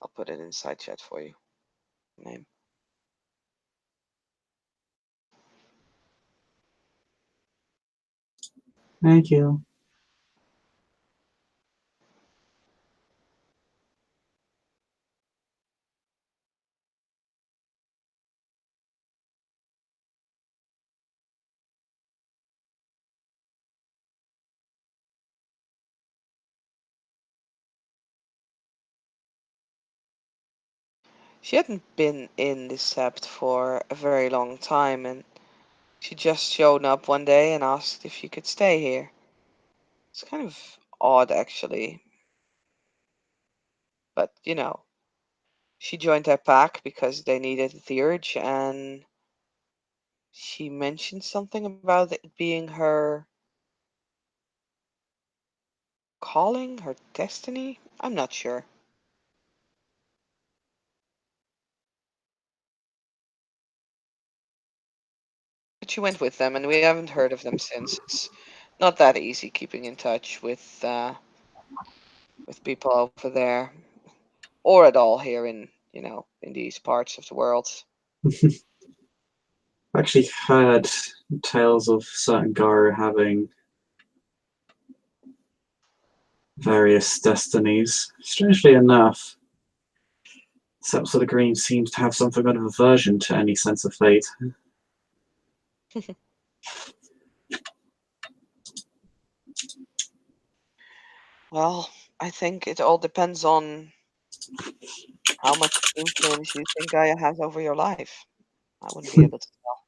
I'll put it inside chat for you. Name. Thank you. She hadn't been in the sept for a very long time, and she just showed up one day and asked if she could stay here. It's kind of odd, actually. But, she joined their pack because they needed a Theurge, and she mentioned something about it being her calling, her destiny. I'm not sure. But she went with them, and we haven't heard of them since. It's not that easy keeping in touch with people over there, or at all here in these parts of the world. I've actually heard tales of certain Garu having various destinies. Strangely enough, Seps of the Green seems to have some kind of aversion to any sense of fate. Well, I think it all depends on how much influence you think Gaia has over your life. I wouldn't be able to tell.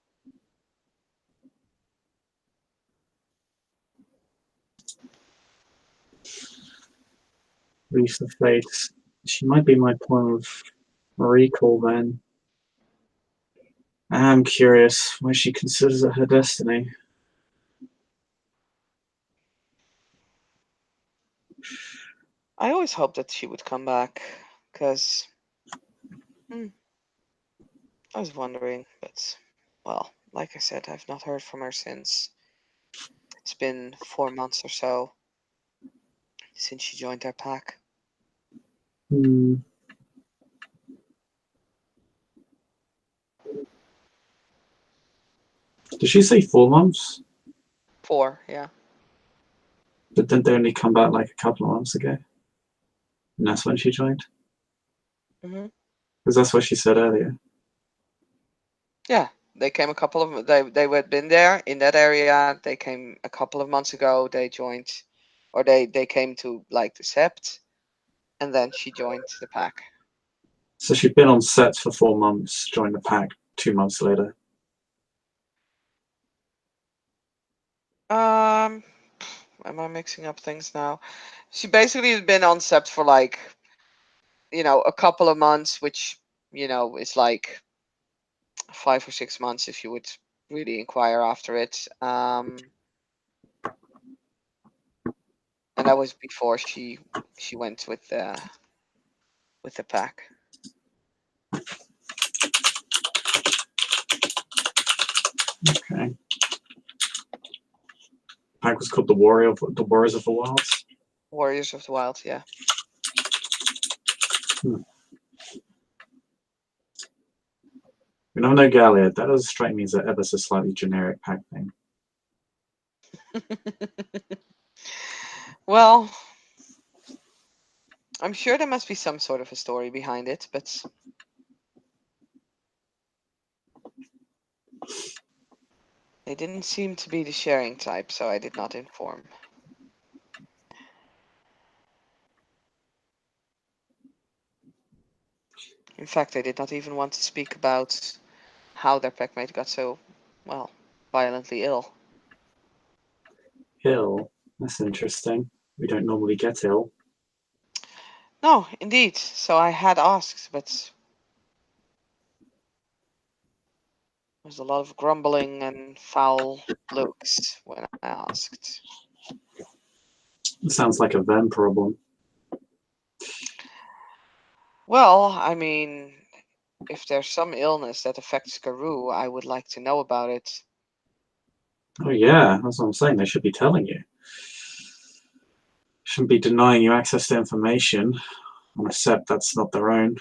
Reach of Fate. She might be my point of recall then. I am curious why she considers it her destiny. I always hoped that she would come back, because I was wondering, but, well, like I said, I've not heard from her since. It's been 4 months or so since she joined our pack. Hmm. Did she say 4 months? 4, yeah. But didn't they only come back like a couple of months ago? And that's when she joined? hmm Because that's what she said earlier. Yeah, they came a couple of they had been there in that area. They came a couple of months ago. They joined, or they came to like the Sept, and then she joined the pack. So she'd been on set for 4 months, joined the pack 2 months later. Um, am I mixing up things now? She basically has been on Sept for like a couple of months, which is like 5 or 6 months if you would really inquire after it. And that was before she went with the pack. Okay. Pack was called the Warriors of the Wilds. Warriors of the Wild, yeah. We don't know Galliard. That does strike me as a ever so slightly generic pack name. Well, I'm sure there must be some sort of a story behind it, but they didn't seem to be the sharing type, so I did not inform. In fact, I did not even want to speak about how their packmate got so, well, violently ill. Ill. That's interesting. We don't normally get ill. No, indeed. So I had asked, but there was a lot of grumbling and foul looks when I asked. It sounds like a Ven problem. Well, I mean, if there's some illness that affects Garou, I would like to know about it. Oh yeah, that's what I'm saying. They should be telling you. Shouldn't be denying you access to information on a set that's not their own.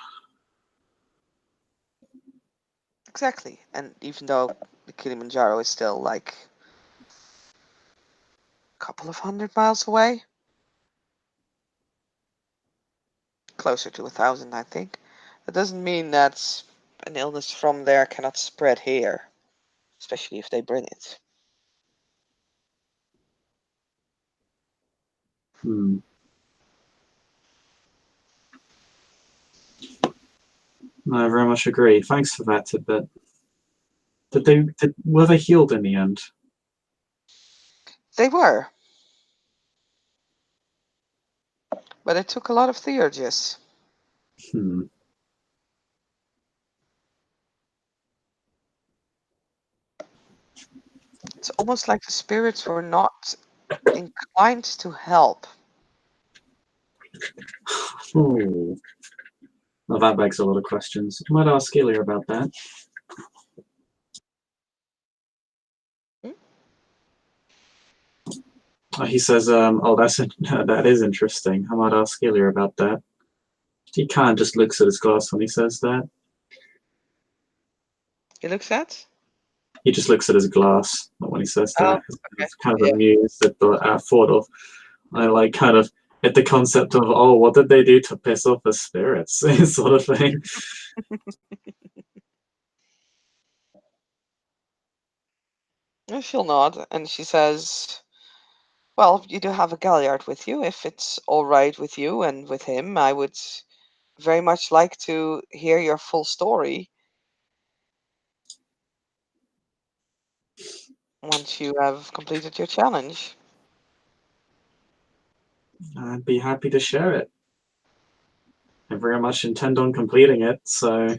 Exactly. And even though the Kilimanjaro is still like a couple of 100 miles away, closer to 1,000, I think, that doesn't mean that an illness from there cannot spread here, especially if they bring it. Hmm. I very much agree. Thanks for that tidbit. Were they healed in the end? They were, but it took a lot of theurgists. Hmm. It's almost like the spirits were not inclined to help. Ooh. Well, that begs a lot of questions. You might ask Ilya about that. Hmm? He says, "Oh, that is interesting. I might ask Ilya about that." He kind of just looks at his glass when he says that. He looks at? He just looks at his glass when he says Oh, that. okay. He's kind of Yeah. amused at the thought of, I like kind of at the concept of, oh, what did they do to piss off the spirits, sort of thing. And she'll nod, and she says, well, you do have a Galliard with you. If it's all right with you and with him, I would very much like to hear your full story once you have completed your challenge. I'd be happy to share it. I very much intend on completing it, so.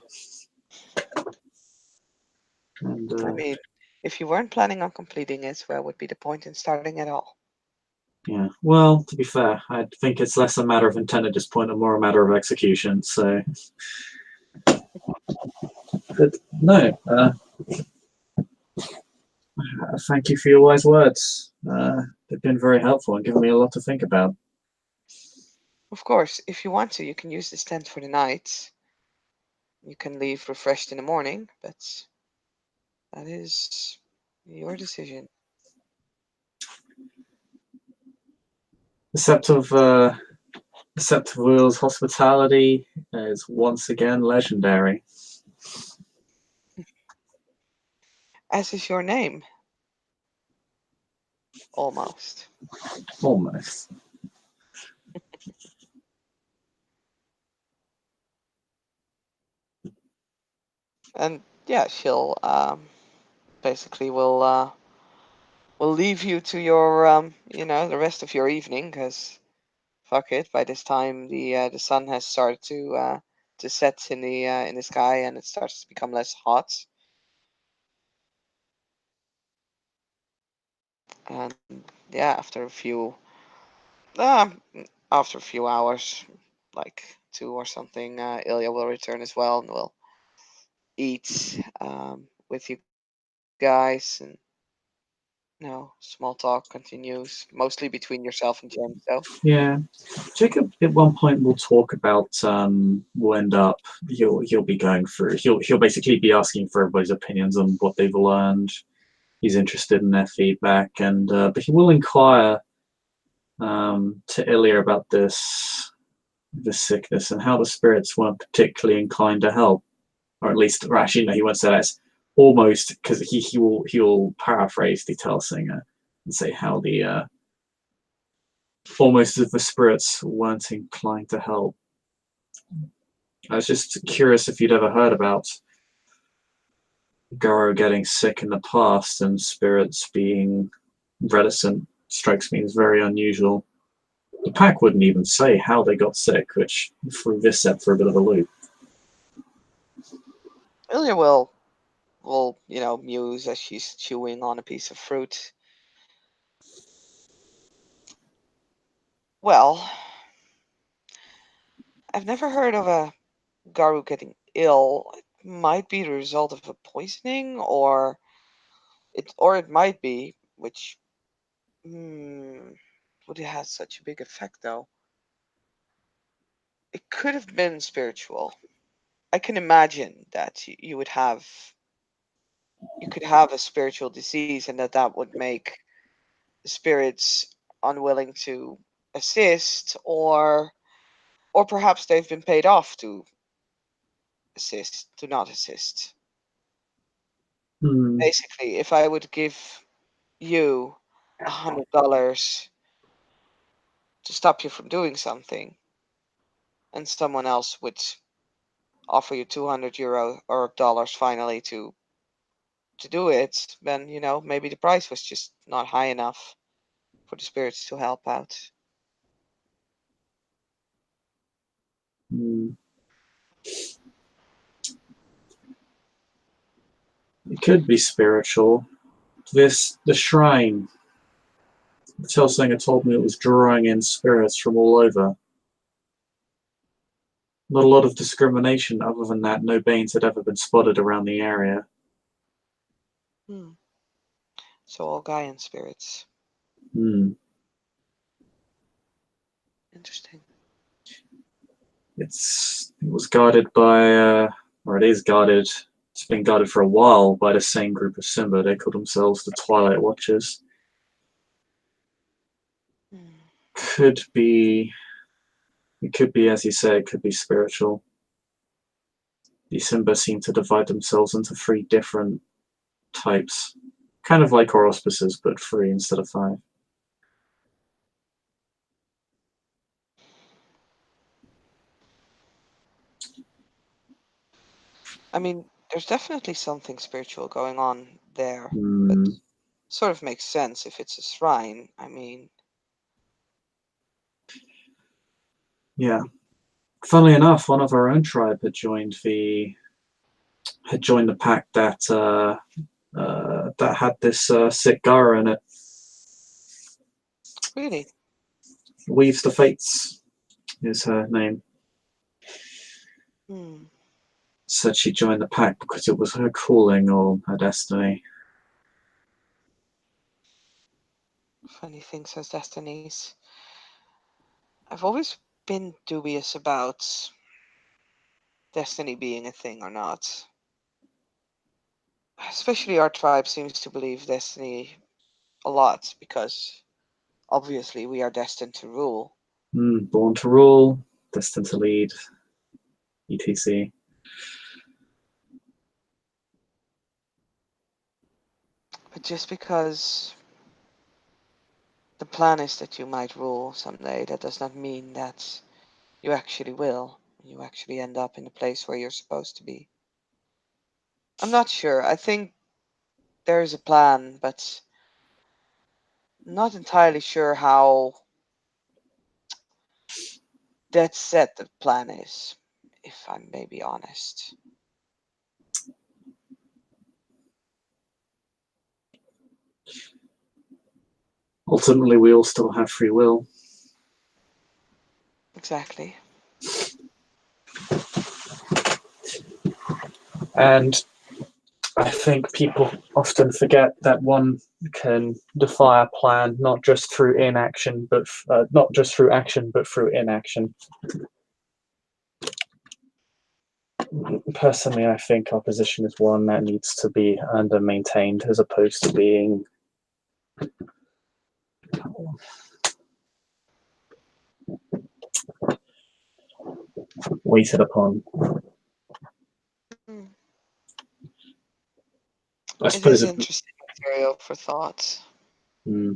And I mean, if you weren't planning on completing it, where would be the point in starting at all? yeah, well, to be fair, I think it's less a matter of intent at this point and more a matter of execution. So, but no, thank you for your wise words. They've been very helpful and given me a lot to think about. Of course, if you want to, you can use this tent for the night. You can leave refreshed in the morning, but that is your decision. The Sept of Wheel's hospitality is once again legendary. As is your name, almost. Almost. And yeah, she'll basically will leave you to your the rest of your evening, because fuck it, by this time the sun has started to set in the sky, and it starts to become less hot. And yeah, after a few After a few hours, like 2 or something, Ilya will return as well and will eat with you guys, and small talk continues mostly between yourself and James. So Yeah, Jacob at one point will talk about will end up he'll be going through he'll basically be asking for everybody's opinions on what they've learned. He's interested in their feedback, and but he will inquire to Ilya about this sickness and how the spirits weren't particularly inclined to help, or at least, or actually, no, he won't say that. It's almost because he will paraphrase the Telsinger and say how the almost as if the spirits weren't inclined to help. I was just curious if you'd ever heard about Garo getting sick in the past and spirits being reticent. Strikes me as very unusual. The pack wouldn't even say how they got sick, which threw this set for a bit of a loop. Ilya will muse as she's chewing on a piece of fruit. Well, I've never heard of a Garu getting ill. It might be the result of a poisoning, or it might be, which would it have such a big effect though? It could have been spiritual. I can imagine that you could have a spiritual disease, and that would make the spirits unwilling to assist, or perhaps they've been paid off to not assist. Hmm. Basically, if I would give you $100 to stop you from doing something, and someone else would offer you €200 or dollars finally to do it, then maybe the price was just not high enough for the spirits to help out. Hmm. It could be spiritual. The shrine. The Telsinger told me it was drawing in spirits from all over. Not a lot of discrimination other than that no Banes had ever been spotted around the area. Hmm. So all Gaian spirits. Hmm. Interesting. It was guarded by, or it is guarded. It's been guarded for a while by the same group of Simba. They call themselves the Twilight Watchers. Hmm. Could be, it could be, as you say, it could be spiritual. The Simba seem to divide themselves into three different types, kind of like auspices, but three instead of five. I mean, there's definitely something spiritual going on there, but Hmm. sort of makes sense if it's a shrine. I mean, Yeah. Funnily enough, one of our own tribe had joined the pack that had this sick Gara in it. really. Weaves the Fates is her name. Hmm. Said she joined the pack because it was her calling or her destiny. Funny things as destinies. I've always been dubious about destiny being a thing or not. Especially our tribe seems to believe destiny a lot because obviously we are destined to rule. Born to rule, destined to lead, etc. But just because the plan is that you might rule someday, that does not mean that you actually will. You actually end up in the place where you're supposed to be. I'm not sure. I think there is a plan, but not entirely sure how dead set the plan is, if I may be honest. Ultimately, we all still have free will. Exactly. And I think people often forget that one can defy a plan not just through inaction, but not just through action, but through inaction. Personally, I think our position is one that needs to be earned and maintained, as opposed to being waited upon. Hmm. I It is suppose. interesting material for thought. Well,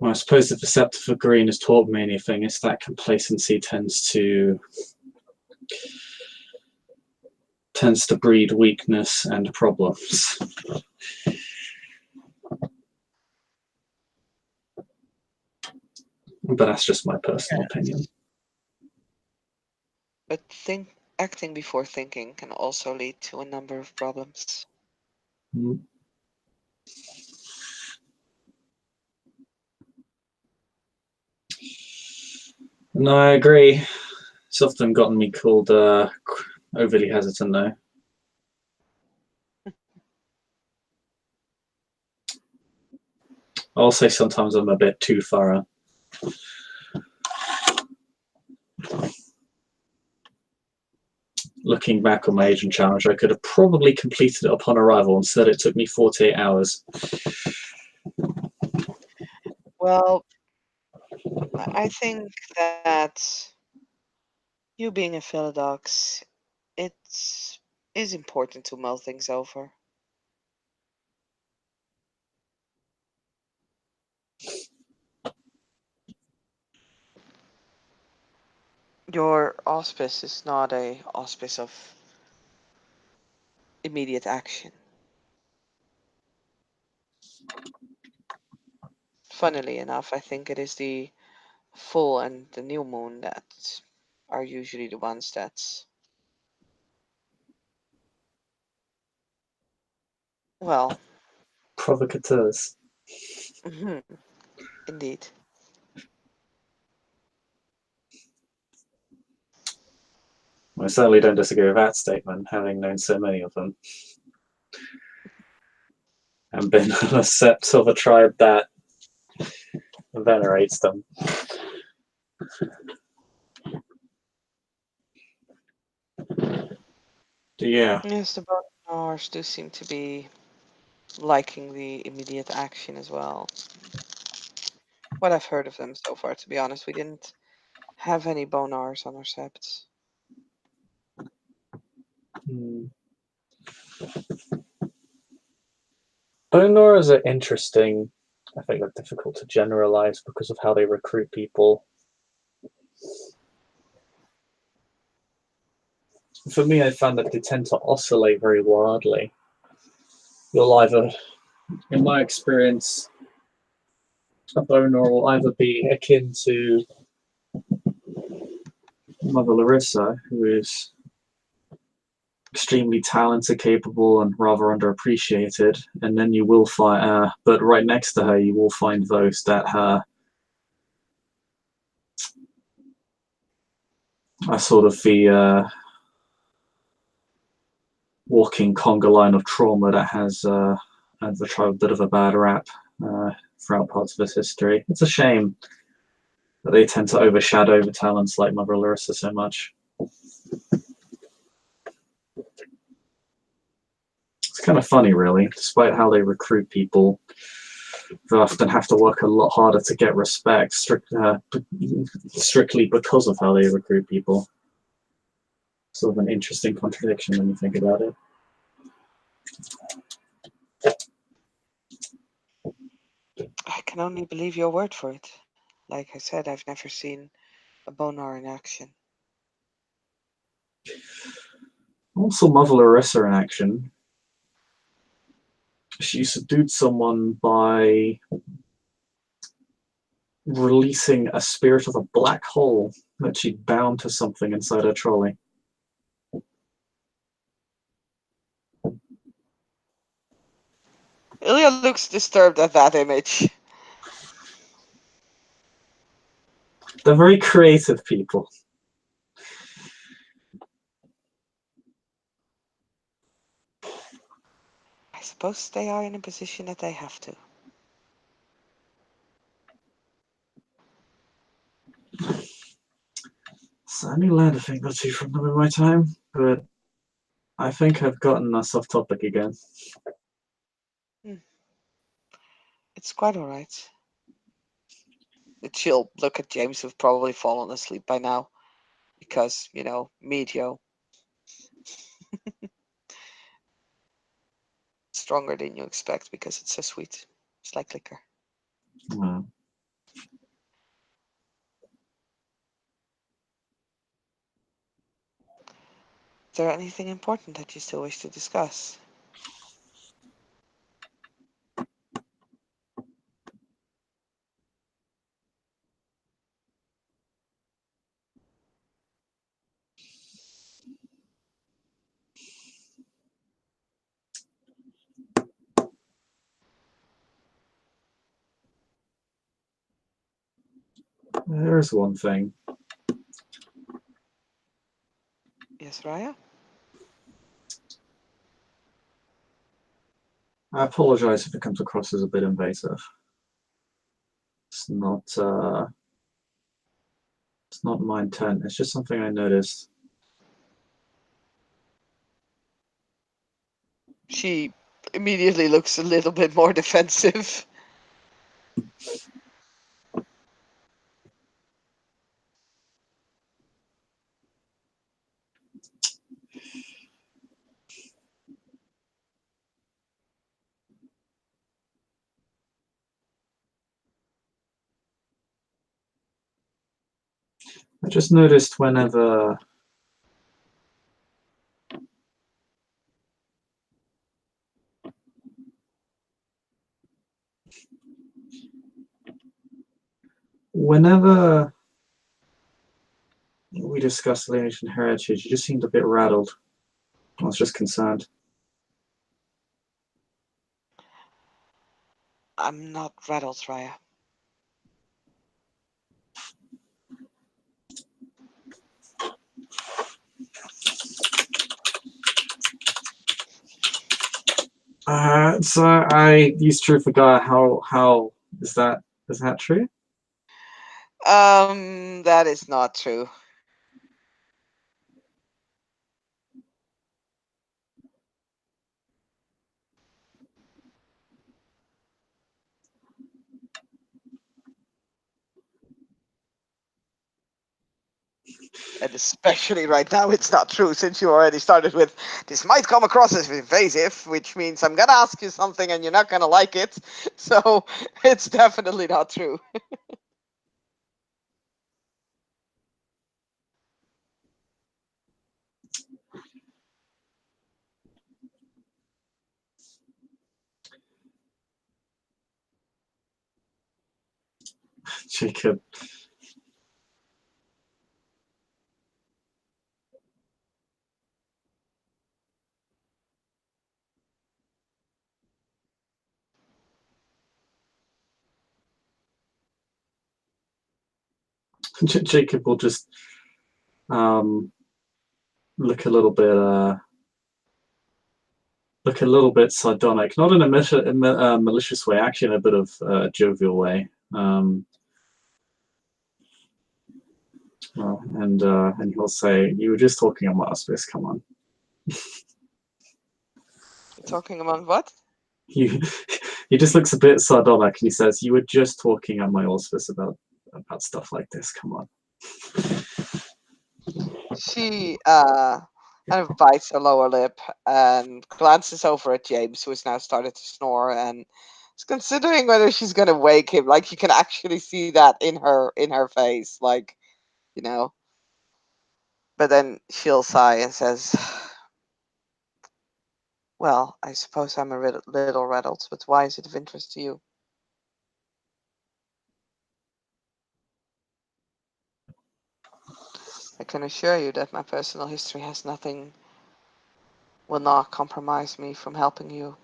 I suppose if the scepter for green has taught me anything, it's that complacency tends to breed weakness and problems. But that's just my personal opinion. But acting before thinking can also lead to a number of problems. No, I agree. It's often gotten me called overly hesitant, though. I'll say sometimes I'm a bit too thorough. Looking back on my agent challenge, I could have probably completed it upon arrival. Instead, it took me 48 hours. Well, I think that you being a Philodox, it is important to mull things over. Your auspice is not a auspice of immediate action. Funnily enough, I think it is the full and the new moon that are usually the ones that's, well, Provocateurs. indeed. I certainly don't disagree with that statement, having known so many of them. And been on a sept of a tribe that venerates them. Yeah. Yes, the Bonars do seem to be liking the immediate action as well. What I've heard of them so far, to be honest, we didn't have any Bonars on our septs. Bonors are interesting. I think they're difficult to generalize because of how they recruit people. For me, I found that they tend to oscillate very wildly. You'll either, in my experience, a Bonor will either be akin to Mother Larissa, who is extremely talented, capable, and rather underappreciated, and then you will find, but right next to her, you will find those that are sort of the walking conga line of trauma that has the tribe a bit of a bad rap throughout parts of its history. It's a shame that they tend to overshadow the talents like Mother Larissa so much. It's kind of funny, really. Despite how they recruit people, they often have to work a lot harder to get respect, strictly because of how they recruit people. Sort of an interesting contradiction when you think about it. I can only believe your word for it. Like I said, I've never seen a Bonar in action. Also, Mother Larissa in action. She subdued someone by releasing a spirit of a black hole that she'd bound to something inside her trolley. Ilya looks disturbed at that image. They're very creative people. I suppose they are in a position that they have to. So I only learned a thing or two from them in my time, but I think I've gotten us off topic again. It's quite all right. She'll look at James, who've probably fallen asleep by now, because, you know, medio. Stronger than you expect because it's so sweet. It's like liquor. Wow. Is there anything important that you still wish to discuss? There's one thing. Yes, Raya? I apologize if it comes across as a bit invasive. It's not my intent. It's just something I noticed. She immediately looks a little bit more defensive. I just noticed whenever we discussed lineage and heritage, you just seemed a bit rattled. I was just concerned. I'm not rattled, Raya. So I used to forget how is that true? That is not true. And especially right now, it's not true, since you already started with, this might come across as invasive, which means I'm gonna ask you something and you're not gonna like it. So it's definitely not true. Jacob. Jacob will just look a little bit sardonic, not in a malicious way, actually in a bit of a jovial way. And he'll say, "You were just talking about this. Come on." You're talking about what? He he just looks a bit sardonic, and he says, "You were just talking at my auspice about stuff like this. Come on." She kind of bites her lower lip and glances over at James, who has now started to snore, and is considering whether she's gonna wake him. Like, you can actually see that in her face, like, you know. But then she'll sigh and says, "Well, I suppose I'm a little rattled, but why is it of interest to you?" I can assure you that my personal history has nothing, will not compromise me from helping you.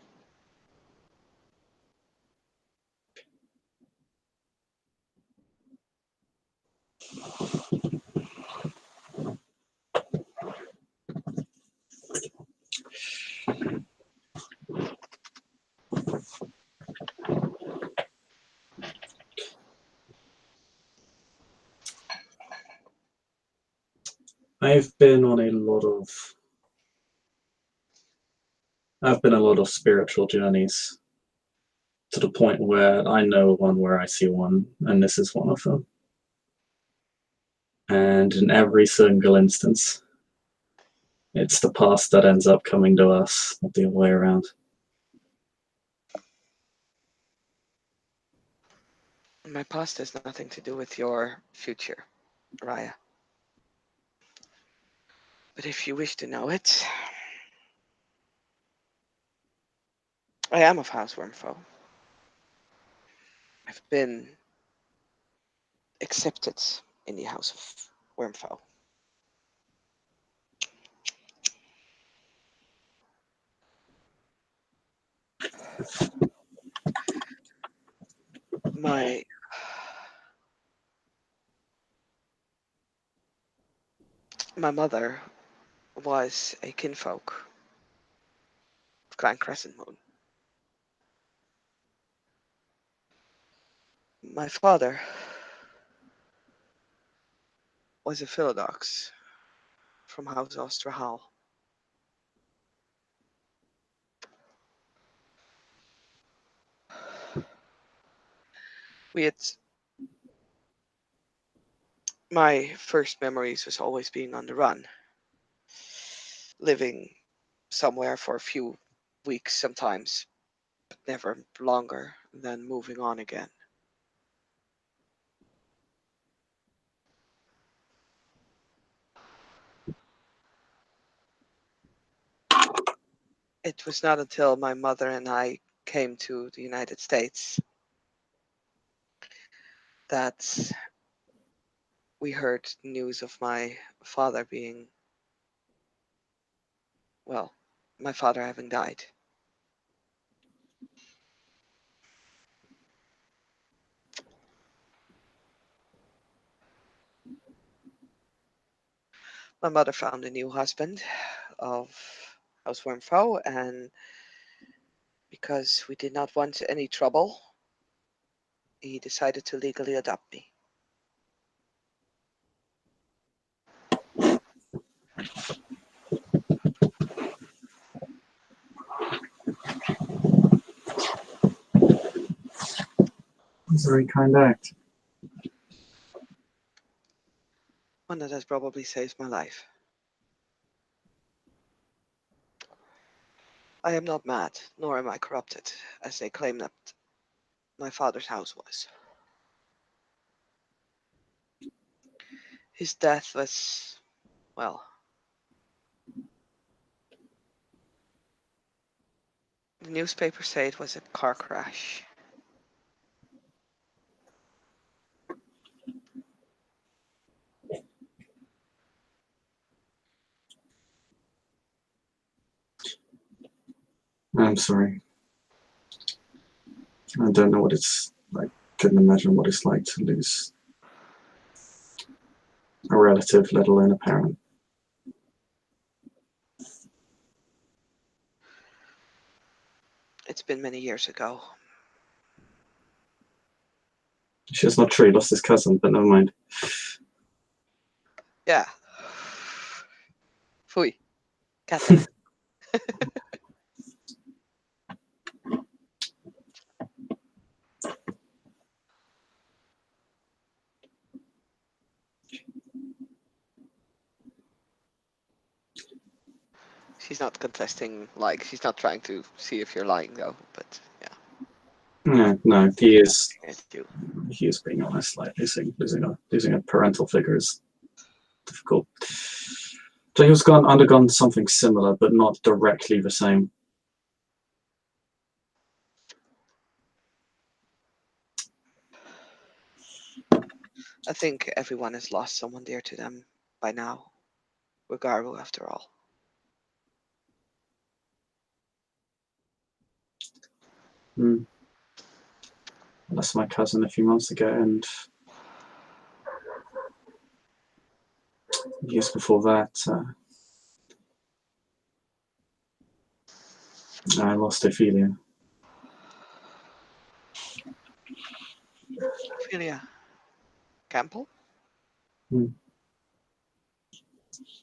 I've been on a lot of spiritual journeys to the point where I know one where I see one, and this is one of them. And in every single instance, it's the past that ends up coming to us, not the other way around. My past has nothing to do with your future, Raya. But if you wish to know it, I am of House Wormfoe. I've been accepted in the House of Wormfoe. My mother was a kinfolk of Clan Crescent Moon. My father was a Philodox from House Ostrahal. We had my first memories was always being on the run, living somewhere for a few weeks sometimes, but never longer than moving on again. It was not until my mother and I came to the United States that we heard news of my father being, well, my father having died. My mother found a new husband of House Wormfoe, and because we did not want any trouble, he decided to legally adopt me. It's a very kind act. One that has probably saved my life. I am not mad, nor am I corrupted, as they claim that my father's house was. His death was, well, the newspapers say it was a car crash. I'm sorry. I don't know what it's like. Couldn't imagine what it's like to lose a relative, let alone a parent. It's been many years ago. It's not true. He lost his cousin, but never mind. Yeah. Fui. Cat. She's not contesting, like, she's not trying to see if you're lying, though, but yeah. No, he is. At you. He is being honest. Like losing a parental figure is difficult. So he was undergone something similar, but not directly the same. I think everyone has lost someone dear to them by now. We're Garbu, after all. I lost my cousin a few months ago, and Years before that, I lost Ophelia. Ophelia Campbell?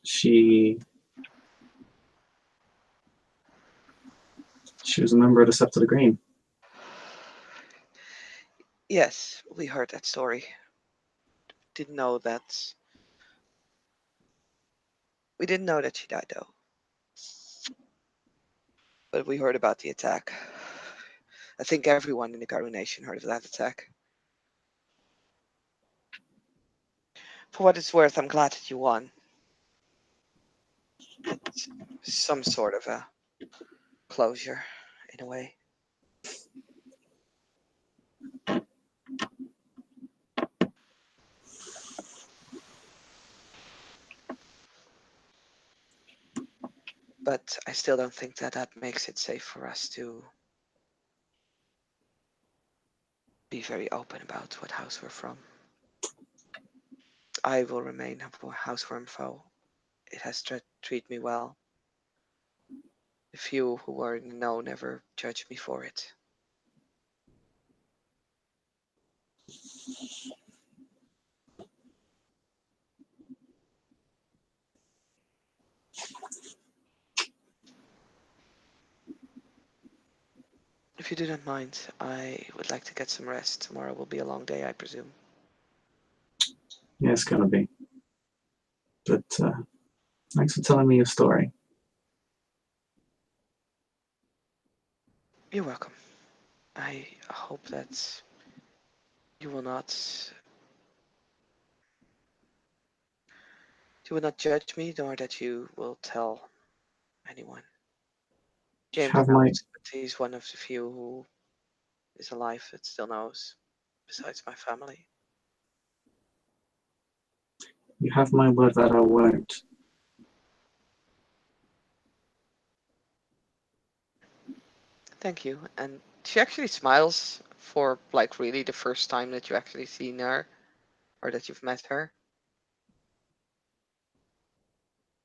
She was a member of the Sept of the Green. Yes, we heard that story. Didn't know that. We didn't know that she died, though. But we heard about the attack. I think everyone in the Garou Nation heard of that attack. For what it's worth, I'm glad that you won. It's some sort of a closure, in a way. But I still don't think that that makes it safe for us to be very open about what house we're from. I will remain a houseworm foe. It has treated me well. The few who are in the know never judge me for it. If you do not mind, I would like to get some rest. Tomorrow will be a long day, I presume. Yeah, it's gonna be. But thanks for telling me your story. You're welcome. I hope that you will not judge me, nor that you will tell anyone. James Have my knows, but he's one of the few who is alive that still knows, besides my family. you have my word that I won't. Thank you. And she actually smiles for like really the first time that you actually seen her or that you've met her.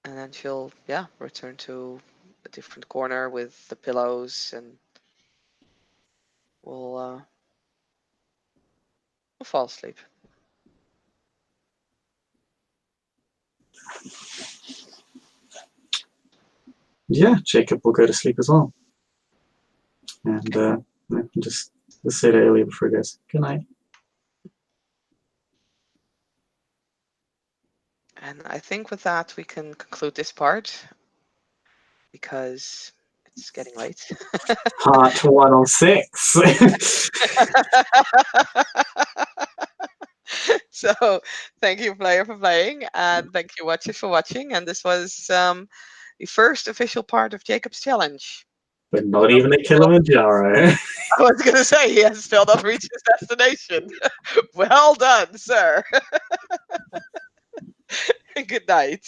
And then she'll, yeah, return to a different corner with the pillows and we'll fall asleep. Yeah, Jacob will go to sleep as well. And just say to Ilya before he goes, good night. And I think with that we can conclude this part because it's getting late. Part 106. So thank you, player, for playing, and thank you, watchers, for watching. And this was the first official part of Jacob's challenge. But not even a Kilimanjaro. I was going to say, he has still not reached his destination. Well done, sir. Good night.